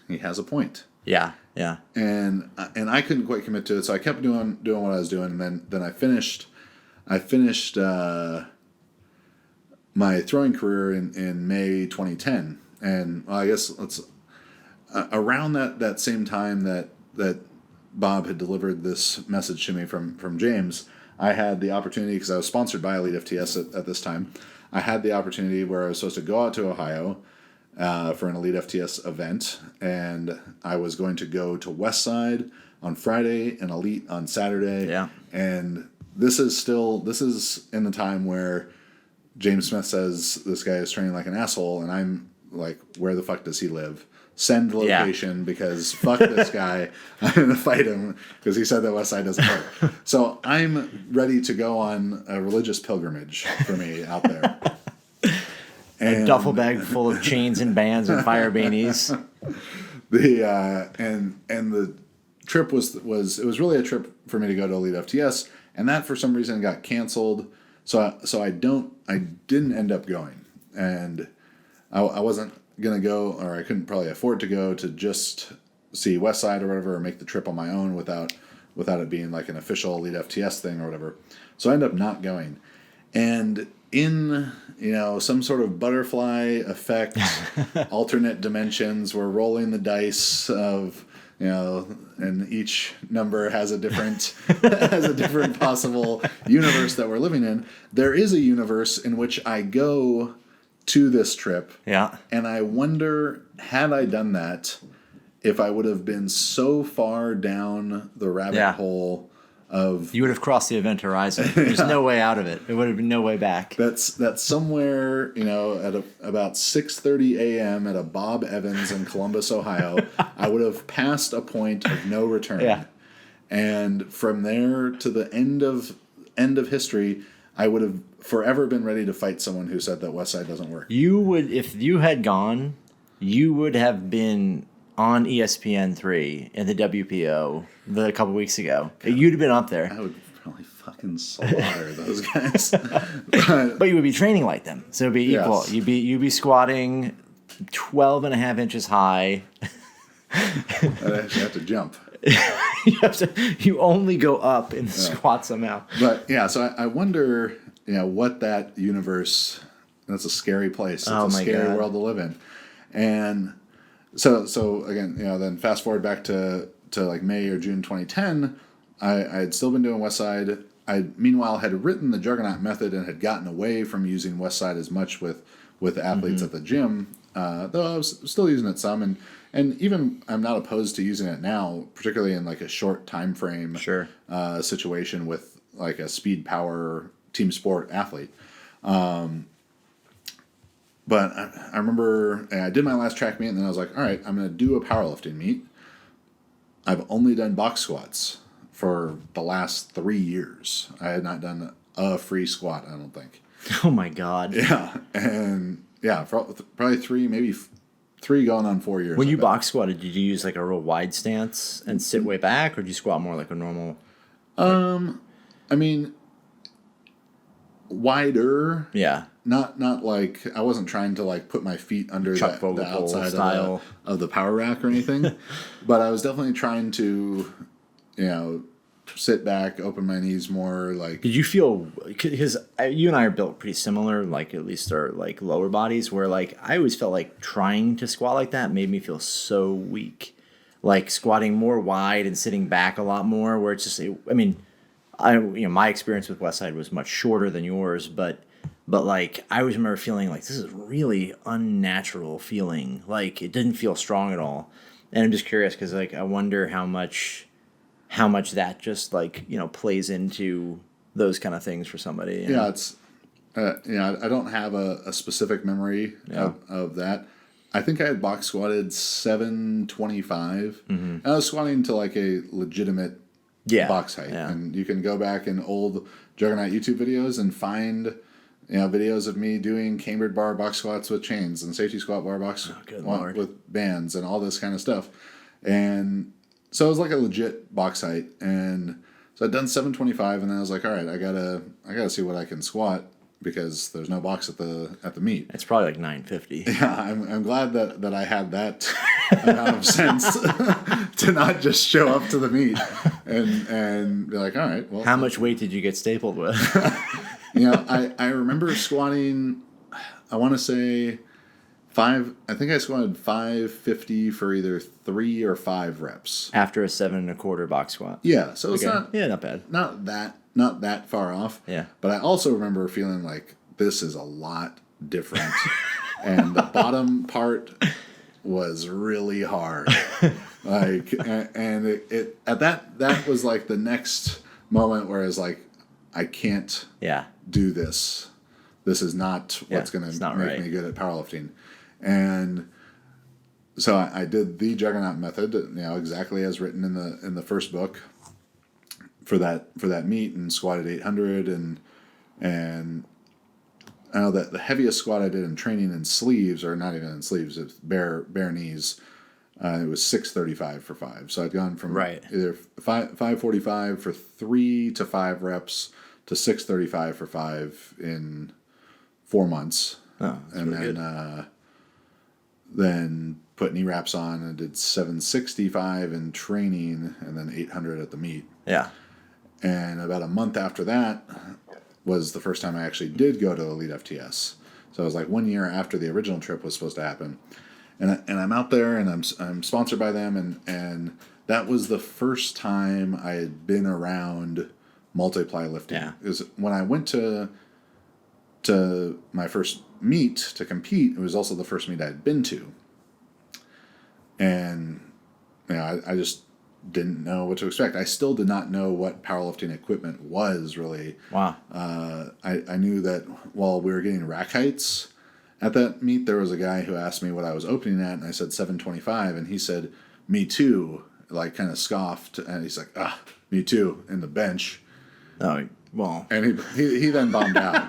he has a point. Yeah. And I couldn't quite commit to it, so I kept doing what I was doing, and then I finished my throwing career in May 2010, and I guess around that same time that Bob had delivered this message to me from James, I had the opportunity, because I was sponsored by Elite FTS at this time. I had the opportunity where I was supposed to go out to Ohio for an Elite FTS event, and I was going to go to Westside on Friday and Elite on Saturday. Yeah. And this is in the time where James Smith says this guy is training like an asshole, and I'm like, where the fuck does he live? Send location because fuck this guy. I'm going to fight him because he said that Westside doesn't work. So I'm ready to go on a religious pilgrimage for me out there. A duffel bag full of chains and bands and fire beanies. And the trip was really a trip for me to go to Elite FTS, and that for some reason got canceled. So I didn't end up going, and I wasn't gonna go, or I couldn't probably afford to go to just see Westside or whatever, or make the trip on my own without it being like an official Elite FTS thing or whatever. So I ended up not going, and in some sort of butterfly effect, alternate dimensions, we're rolling the dice of and each number has a different possible universe that we're living in. There is a universe in which I go to this trip. Yeah. And I wonder, had I done that, if I would have been so far down the rabbit hole of... You would have crossed the event horizon. There's no way out of it. There would have been no way back. That's somewhere, at about 6:30 a.m. at a Bob Evans in Columbus, Ohio, I would have passed a point of no return. Yeah. And from there to the end of history, I would have forever been ready to fight someone who said that Westside doesn't work. You would, if you had gone, you would have been on ESPN3 in the WPO a couple weeks ago. God, you'd have been up there. I would probably fucking slaughter those guys. But you would be training like them, so it'd be equal. Yes. You'd be squatting 12 and a half inches high. I'd actually have to jump. You only go up in the squat somehow. But yeah, so I wonder, what that universe. That's a scary place. It's a scary world to live in, and so again, then fast forward back to like May or June 2010. I had still been doing Westside. I meanwhile had written the Juggernaut method and had gotten away from using Westside as much with athletes at the gym. Though I was still using it some, and even I'm not opposed to using it now, particularly in like a short time frame situation with like a speed power team sport athlete. But I remember I did my last track meet, and then I was like, all right, I'm going to do a powerlifting meet. I've only done box squats for the last 3 years. I had not done a free squat, I don't think. Oh my God. Yeah, and yeah, probably maybe 3 going on 4 years. When you box squatted, did you use like a real wide stance and sit way back, or did you squat more like a normal? I mean, wider. Yeah. Not like I wasn't trying to like put my feet under the outside of the power rack or anything, but I was definitely trying to, sit back, open my knees more. Like, did you feel, because you and I are built pretty similar, like at least our like lower bodies, where like I always felt like trying to squat like that made me feel so weak, like squatting more wide and sitting back a lot more. Where it's just, my experience with Westside was much shorter than yours, but like I always remember feeling like this is really unnatural feeling, like it didn't feel strong at all. And I'm just curious because like I wonder how much that just like plays into those kind of things for somebody. Yeah, it's I don't have a specific memory of that. I think I had box squatted 725, and I was squatting to like a legitimate box height. Yeah. And you can go back in old Juggernaut YouTube videos and find videos of me doing cambered bar box squats with chains and safety squat bar box with bands and all this kind of stuff. And so it was like a legit box height. And so I'd done 725, and then I was like, all right, I gotta see what I can squat because there's no box at the meet. It's probably like 950. Yeah, I'm glad that I had that amount of sense to not just show up to the meet and be like, all right, well. How much weight did you get stapled with? I remember squatting, I want to say I think I squatted 550 for either 3 or 5 reps. After a 7.25 box squat. Yeah, so it's not bad. Not that far off. Yeah. But I also remember feeling like this is a lot different. And the bottom part was really hard. Like, and it at that was like the next moment where I was like, I can't do this. This is not what's going to make me good at powerlifting. And so I did the Juggernaut method, exactly as written in the first book for that meet, and squatted 800, and I know that the heaviest squat I did in training in sleeves, or not even in sleeves, it's bare knees. It was 635 for 5. So I'd gone from either 545 for 3 to 5 reps to 635 for 5 in 4 months. Oh, and really then put knee wraps on and did 765 in training, and then 800 at the meet. Yeah. And about a month after that was the first time I actually did go to Elite FTS. So it was like 1 year after the original trip was supposed to happen. And I'm out there, and I'm sponsored by them, and that was the first time I had been around multiply lifting. Yeah. It was when I went to my first meet to compete. It was also the first meet I had been to, and I just didn't know what to expect. I still did not know what powerlifting equipment was really. Wow. I knew that while we were getting rack heights at that meet, there was a guy who asked me what I was opening at, and I said 725, and he said, "Me too," like kind of scoffed, and he's like, "Me too," in the bench. Oh, well. And he then bombed out.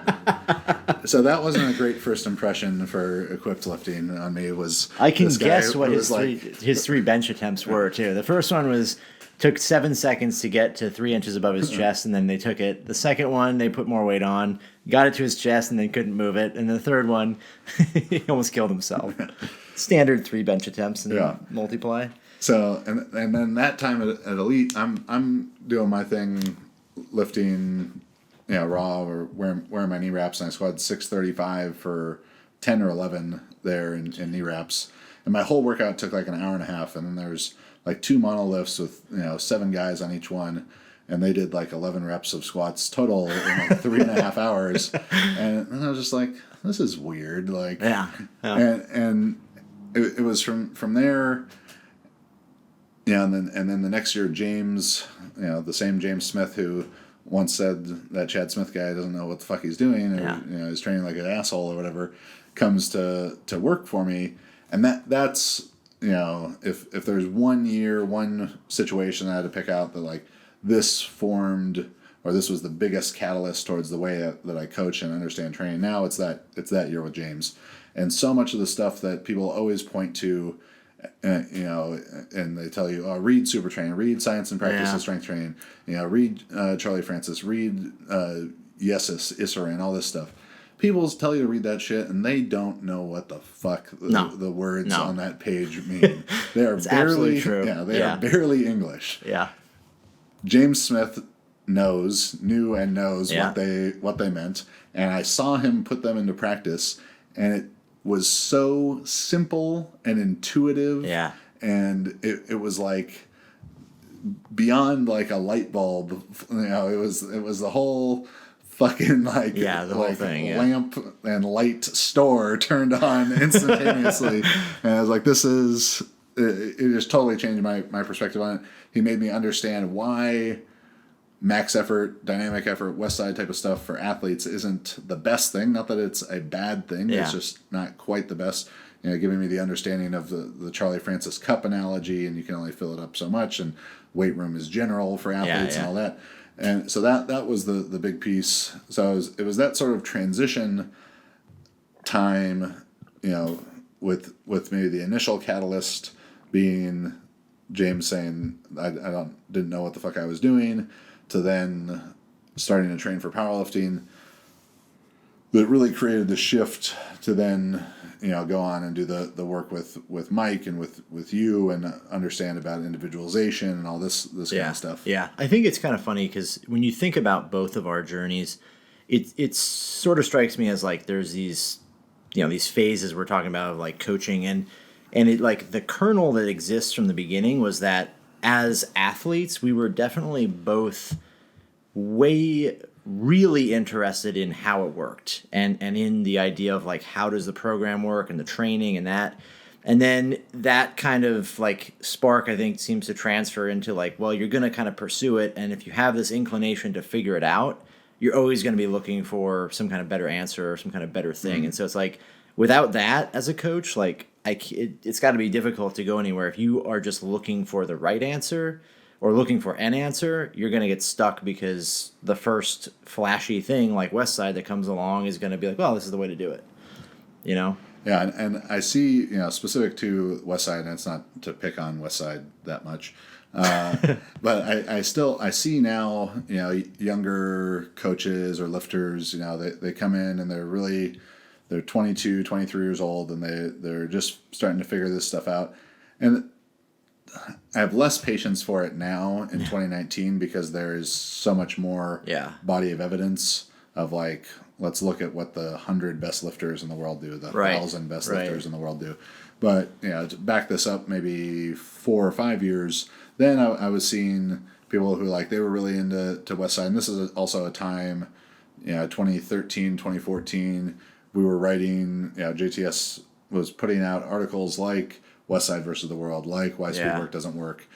So that wasn't a great first impression for equipped lifting on me. I can guess what his three bench attempts were too. The first one took 7 seconds to get to 3 inches above his chest, and then they took it. The second one, they put more weight on, got it to his chest, and then couldn't move it. And the third one, he almost killed himself. Standard 3 bench attempts in multiply. So and then that time at Elite, I'm doing my thing, lifting, raw or wearing my knee wraps, and I squatted 635 for 10 or 11 there in knee wraps, and my whole workout took like an hour and a half, and then there's like 2 monolifts with 7 guys on each one, and they did like 11 reps of squats total in like 3.5 hours, and I was just like, this is weird, like and it was from there. And then the next year, James, the same James Smith who once said that Chad Smith guy doesn't know what the fuck he's doing, or he's training like an asshole or whatever, comes to work for me, and that's if there's 1 year, one situation I had to pick out that like this formed, or this was the biggest catalyst towards the way that I coach and understand training now, it's that year with James, and so much of the stuff that people always point to. And they tell you, read Super Training, read Science and Practice of Strength Training, read Charlie Francis, read Yesus, Issaran, all this stuff. People tell you to read that shit, and they don't know what the fuck the words on that page mean. They are barely true. They are barely English. Yeah. James Smith knew and knows what they meant, and I saw him put them into practice, and it was so simple and intuitive, and it was like beyond like a light bulb. It was the whole fucking whole thing, lamp and light store turned on instantaneously, and I was like, this is it just totally changed my perspective on it. He made me understand why max effort, dynamic effort, West Side type of stuff for athletes isn't the best thing. Not that it's a bad thing. It's just not quite the best. Giving me the understanding of the Charlie Francis Cup analogy, and you can only fill it up so much, and weight room is general for athletes and all that. And so that was the big piece. So it was that sort of transition time, with maybe the initial catalyst being James saying I didn't know what the fuck I was doing, to then starting to train for powerlifting, that really created the shift to then go on and do the work with Mike and with you, and understand about individualization and all this kind of stuff. Yeah, I think it's kind of funny because when you think about both of our journeys, it sort of strikes me as like there's these these phases we're talking about of like coaching, and it like the kernel that exists from the beginning was that as athletes, we were definitely both really interested in how it worked and in the idea of like, how does the program work and the training and that. And then that kind of like spark, I think, seems to transfer into like, well, you're going to kind of pursue it. And if you have this inclination to figure it out, you're always going to be looking for some kind of better answer or some kind of better thing. And so it's like, without that as a coach, like it's got to be difficult to go anywhere. If you are just looking for the right answer or looking for an answer, you're going to get stuck because the first flashy thing like Westside that comes along is going to be like, well, this is the way to do it, you know? Yeah, and I see, specific to Westside, and it's not to pick on Westside that much, but I see now, younger coaches or lifters, they come in and they're 22, 23 years old, and they're just starting to figure this stuff out. And I have less patience for it now in 2019 because there is so much more body of evidence of like, let's look at what the 100 best lifters in the world do, the 1,000 best lifters in the world do. But, to back this up maybe 4 or 5 years, then I was seeing people who they were really into Westside. And this is also a time, 2013, 2014, we were writing, JTS was putting out articles like Westside versus the World, like Why Speed Work Doesn't Work,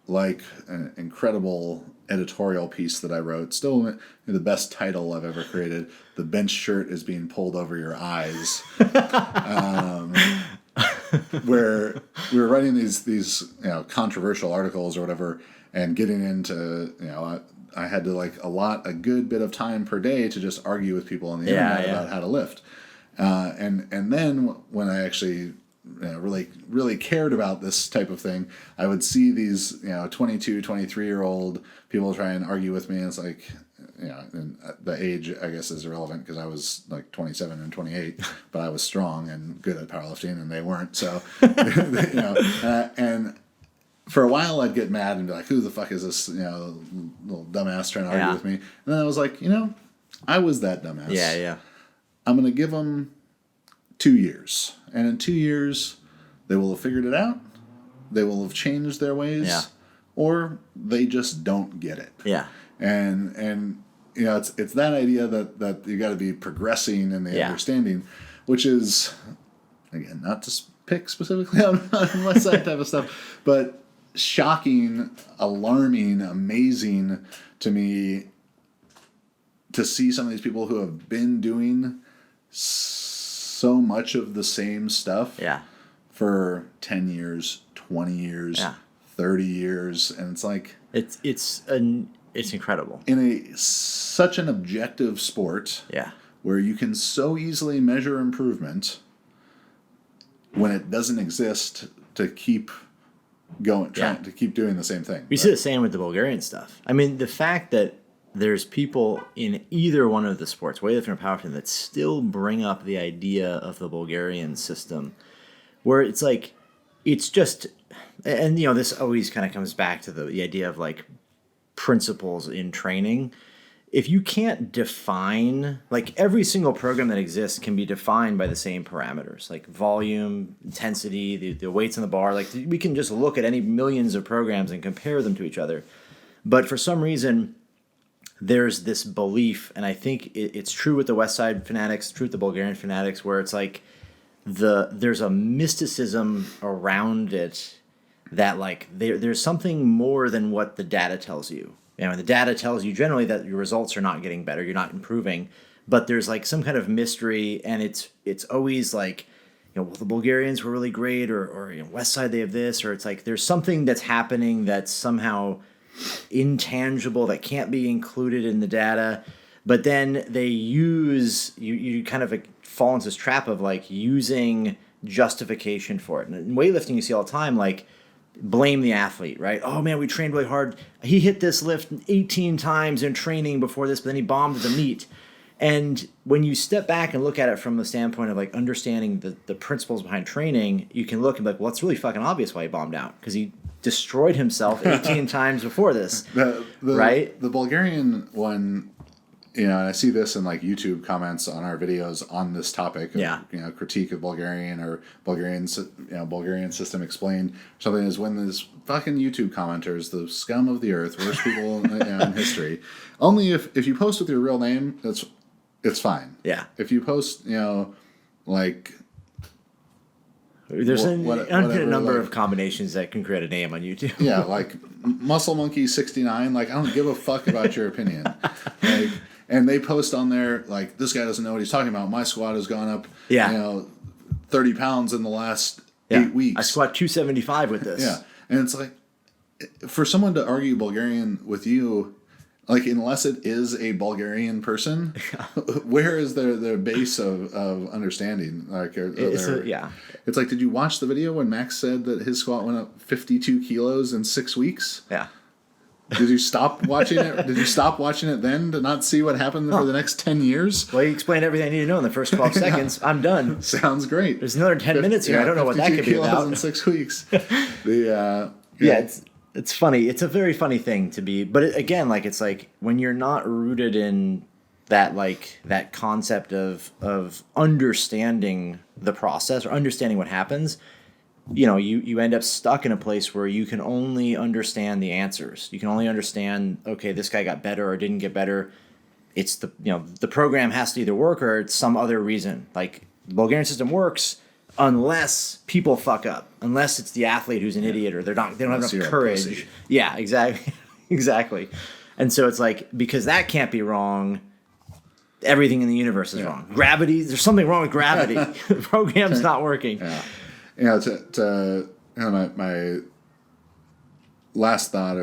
like an incredible editorial piece that I wrote, still the best title I've ever created, The Bench Shirt is Being Pulled Over Your Eyes, where we were writing these controversial articles or whatever, and getting into, I had to allot a good bit of time per day to just argue with people on the internet about how to lift. And then when I actually really cared about this type of thing, I would see these 22, 23-year-old people try and argue with me, and it's like, and the age I guess is irrelevant because I was 27 and 28, but I was strong and good at powerlifting and they weren't. So and for a while I'd get mad and be like, who the fuck is this little dumbass trying to argue with me? And then I was like, I was that dumbass. Yeah. I'm gonna give them 2 years. And in 2 years, they will have figured it out, they will have changed their ways, or they just don't get it. Yeah. And it's that idea that you got to be progressing in the understanding, which is, again, not to pick specifically on Westside type of stuff, but shocking, alarming, amazing to me to see some of these people who have been doing so much of the same stuff for 10 years, 20 years, 30 years. And it's like... It's incredible. In such an objective sport where you can so easily measure improvement when it doesn't exist to keep going, trying to keep doing the same thing. We see the same with the Bulgarian stuff. I mean, the fact that there's people in either one of the sports, weightlifting or powerlifting, that still bring up the idea of the Bulgarian system, where it's like, it's just, and this always kind of comes back to the idea of principles in training. If you can't define, every single program that exists can be defined by the same parameters, like volume, intensity, the weights on the bar. We can just look at any millions of programs and compare them to each other. But for some reason, there's this belief, and I think it's true with the Westside fanatics, true with the Bulgarian fanatics, where it's there's a mysticism around it that there's something more than what the data tells you. And the data tells you generally that your results are not getting better, you're not improving, but there's some kind of mystery, and it's always well, the Bulgarians were really great, or Westside they have this, or it's there's something that's happening that's somehow intangible that can't be included in the data. But then they use you kind of fall into this trap of using justification for it. And in weightlifting you see all the time, blame the athlete, right? Oh man, we trained really hard, he hit this lift 18 times in training before this, but then he bombed at the meet. And when you step back and look at it from the standpoint of understanding the principles behind training, you can look and be well, it's really fucking obvious why he bombed out, because he destroyed himself 18 times before this. Right? The Bulgarian one, and I see this in YouTube comments on our videos on this topic of, critique of Bulgarian or Bulgarian system explained. Something is when there's fucking YouTube commenters, the scum of the earth, worst people in history. Only if you post with your real name, it's fine. Yeah. If you post, there's an infinite number of combinations that can create a name on YouTube. Yeah, Muscle Monkey 69. I don't give a fuck about your opinion. and they post on there like, this guy doesn't know what he's talking about. My squat has gone up, Yeah. 30 pounds in the last Yeah. 8 weeks. I squat 275 with this. Yeah, and it's like, for someone to argue Bulgarian with you, like, unless it is a Bulgarian person, where is their base of understanding? Like, it's like, did you watch the video when Max said that his squat went up 52 kilos in 6 weeks? Yeah. Did you stop watching it? Did you stop watching it then to not see what happened for the next 10 years? Well, you explained everything I need to know in the first 12 seconds. I'm done. Sounds great. There's another 10 minutes here. I don't know what that could be about. In 6 weeks. It's funny. It's a very funny thing to be, but again, like, it's like when you're not rooted in that, like, that concept of understanding the process or understanding what happens, you end up stuck in a place where you can only understand the answers. You can only understand, okay, this guy got better or didn't get better. It's the program has to either work or it's some other reason. Like, the Bulgarian system works unless people fuck up, unless it's the athlete who's an idiot or they don't have enough courage. Yeah, exactly. And so it's like, because that can't be wrong, everything in the universe is wrong. Gravity, there's something wrong with gravity. The program's not working. Yeah. My last thought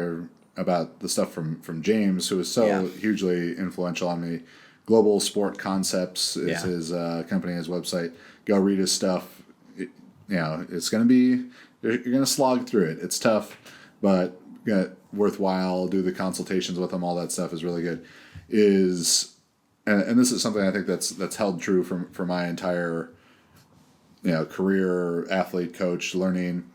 about the stuff from James, who was so hugely influential on me. Global Sport Concepts is his company, his website. Go read his stuff. It's going to be, you're going to slog through it. It's tough, but worthwhile. Do the consultations with him. All that stuff is really good. And this is something I think that's held true for my entire career, athlete, coach, learning,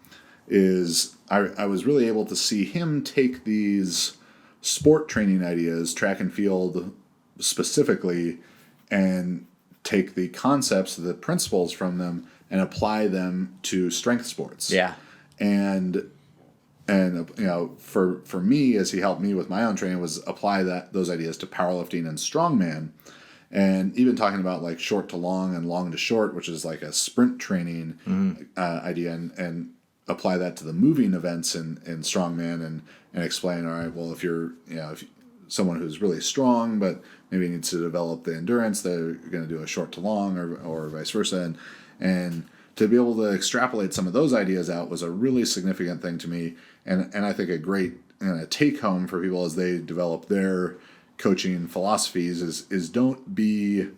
is I was really able to see him take these sport training ideas, track and field specifically, and take the concepts, the principles from them, and apply them to strength sports. Yeah. And for me, as he helped me with my own training, was apply those ideas to powerlifting and strongman. And even talking about like short to long and long to short, which is like a sprint training idea, and apply that to the moving events in strongman, and explain, all right, well, if you're someone who's really strong but maybe needs to develop the endurance, they're going to do a short to long, or vice versa, and to be able to extrapolate some of those ideas out was a really significant thing to me, and I think a great take home for people as they develop their coaching philosophies is don't be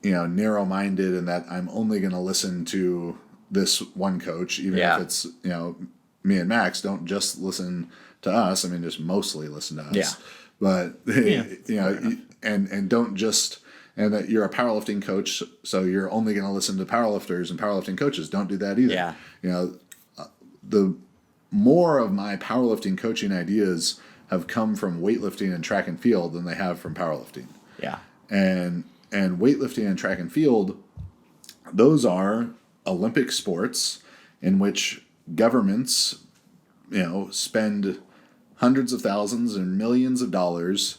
narrow-minded in that I'm only going to listen to this one coach, even if it's me and Max. Don't just listen to us. I mean, just mostly listen to us. Yeah. But and don't just, and that you're a powerlifting coach, so you're only going to listen to powerlifters and powerlifting coaches. Don't do that either. Yeah. The more of my powerlifting coaching ideas have come from weightlifting and track and field than they have from powerlifting. Yeah. And weightlifting and track and field, those are Olympic sports in which governments, spend hundreds of thousands and millions of dollars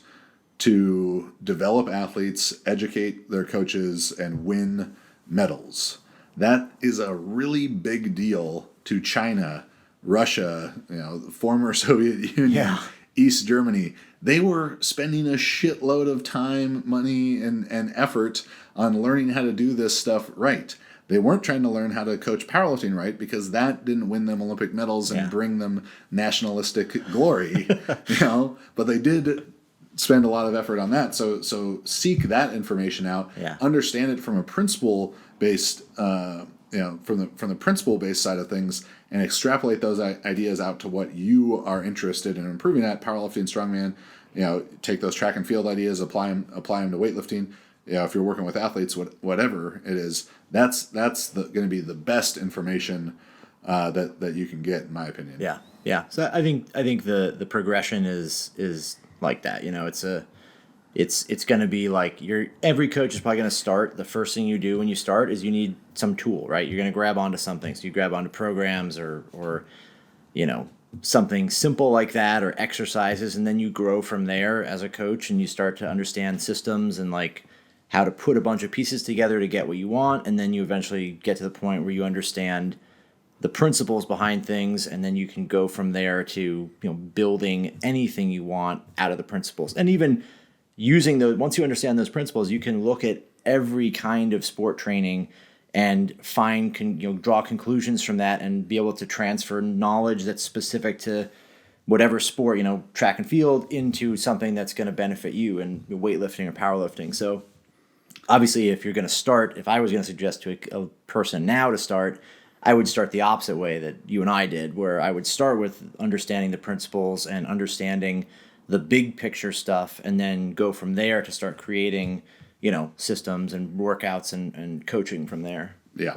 to develop athletes, educate their coaches, and win medals. That is a really big deal to China, Russia, the former Soviet Union, East Germany. They were spending a shitload of time, money, and effort on learning how to do this stuff right. They weren't trying to learn how to coach powerlifting right, because that didn't win them Olympic medals and bring them nationalistic glory, but they did spend a lot of effort on that. So seek that information out, understand it from a principle-based, from the principle-based side of things, and extrapolate those ideas out to what you are interested in improving at, powerlifting, strongman. Take those track and field ideas, apply them to weightlifting. If you're working with athletes, whatever it is, that's going to be the best information that you can get, in my opinion. Yeah. So I think the progression is like that. It's going to be like every coach is probably going to start. The first thing you do when you start is you need some tool, right? You're going to grab onto something. So you grab onto programs or something simple like that, or exercises, and then you grow from there as a coach, and you start to understand systems and like how to put a bunch of pieces together to get what you want, and then you eventually get to the point where you understand the principles behind things, and then you can go from there to building anything you want out of the principles. And even using those, once you understand those principles, you can look at every kind of sport training and draw conclusions from that and be able to transfer knowledge that's specific to whatever sport, track and field, into something that's going to benefit you in weightlifting or powerlifting. So obviously, if I was going to suggest to a person now to start, I would start the opposite way that you and I did, where I would start with understanding the principles and understanding the big picture stuff, and then go from there to start creating, systems and workouts and coaching from there. Yeah.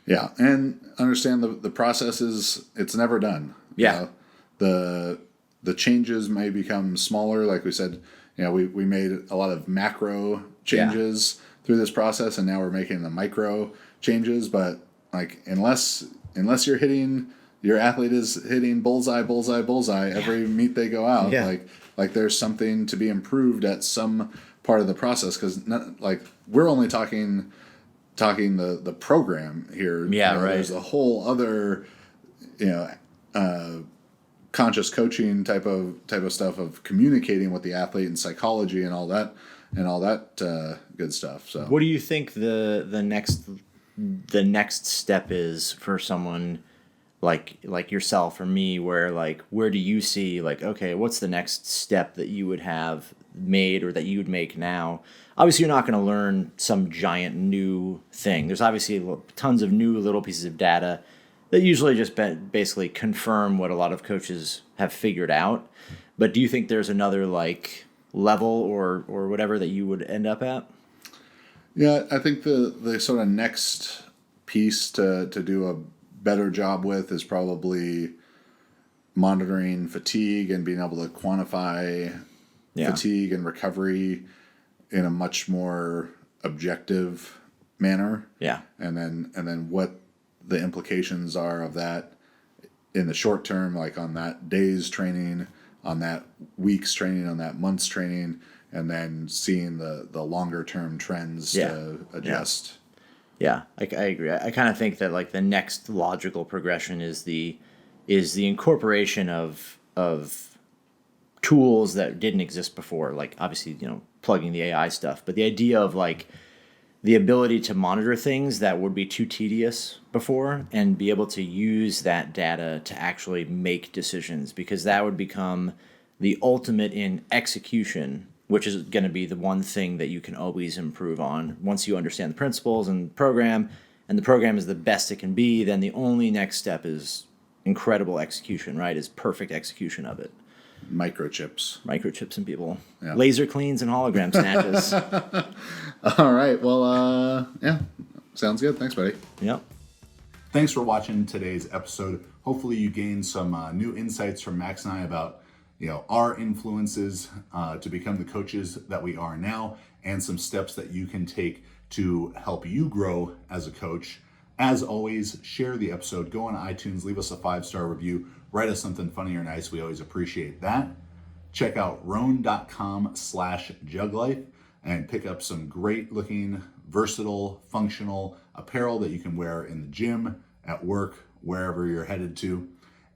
Yeah. And understand the process it's never done. Yeah. The changes may become smaller. Like we said, we made a lot of macro changes through this process, and now we're making the micro changes. But like, unless your athlete is hitting bullseye every meet they go out, like there's something to be improved at some part of the process, because we're only talking the program here. Yeah, right. There's a whole other conscious coaching type of stuff of communicating with the athlete and psychology and all that good stuff. So what do you think the next step is for someone like yourself or me, where do you see, okay, what's the next step that you would have made or that you would make now? Obviously, you're not going to learn some giant new thing. There's obviously tons of new little pieces of data that usually just basically confirm what a lot of coaches have figured out. But do you think there's another level or whatever that you would end up at? Yeah, I think the sort of next piece to do a better job with is probably monitoring fatigue and being able to quantify fatigue and recovery in a much more objective manner. Yeah. And then what the implications are of that in the short term, like on that day's training, on that week's training, on that month's training, and then seeing the longer term trends to adjust. Yeah, I agree. I kind of think that the next logical progression is the incorporation of tools that didn't exist before. Like, obviously, plugging the AI stuff, but the idea of the ability to monitor things that would be too tedious before, and be able to use that data to actually make decisions, because that would become the ultimate in execution, which is going to be the one thing that you can always improve on. Once you understand the principles and the program is the best it can be, then the only next step is incredible execution, right? Is perfect execution of it. Microchips in people. Yeah. Laser cleans and hologram snatches. All right. Well, sounds good. Thanks, buddy. Yep. Thanks for watching today's episode. Hopefully you gained some new insights from Max and I about our influences to become the coaches that we are now, and some steps that you can take to help you grow as a coach. As always, share the episode. Go on iTunes, leave us a 5-star review, write us something funny or nice. We always appreciate that. Check out roan.com/JuggLife and pick up some great looking, versatile, functional apparel that you can wear in the gym, at work, wherever you're headed to.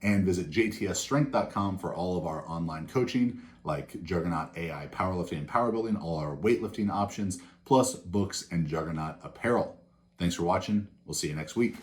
And visit jtsstrength.com for all of our online coaching, like Juggernaut AI Powerlifting and Power Building, all our weightlifting options, plus books and Juggernaut apparel. Thanks for watching. We'll see you next week.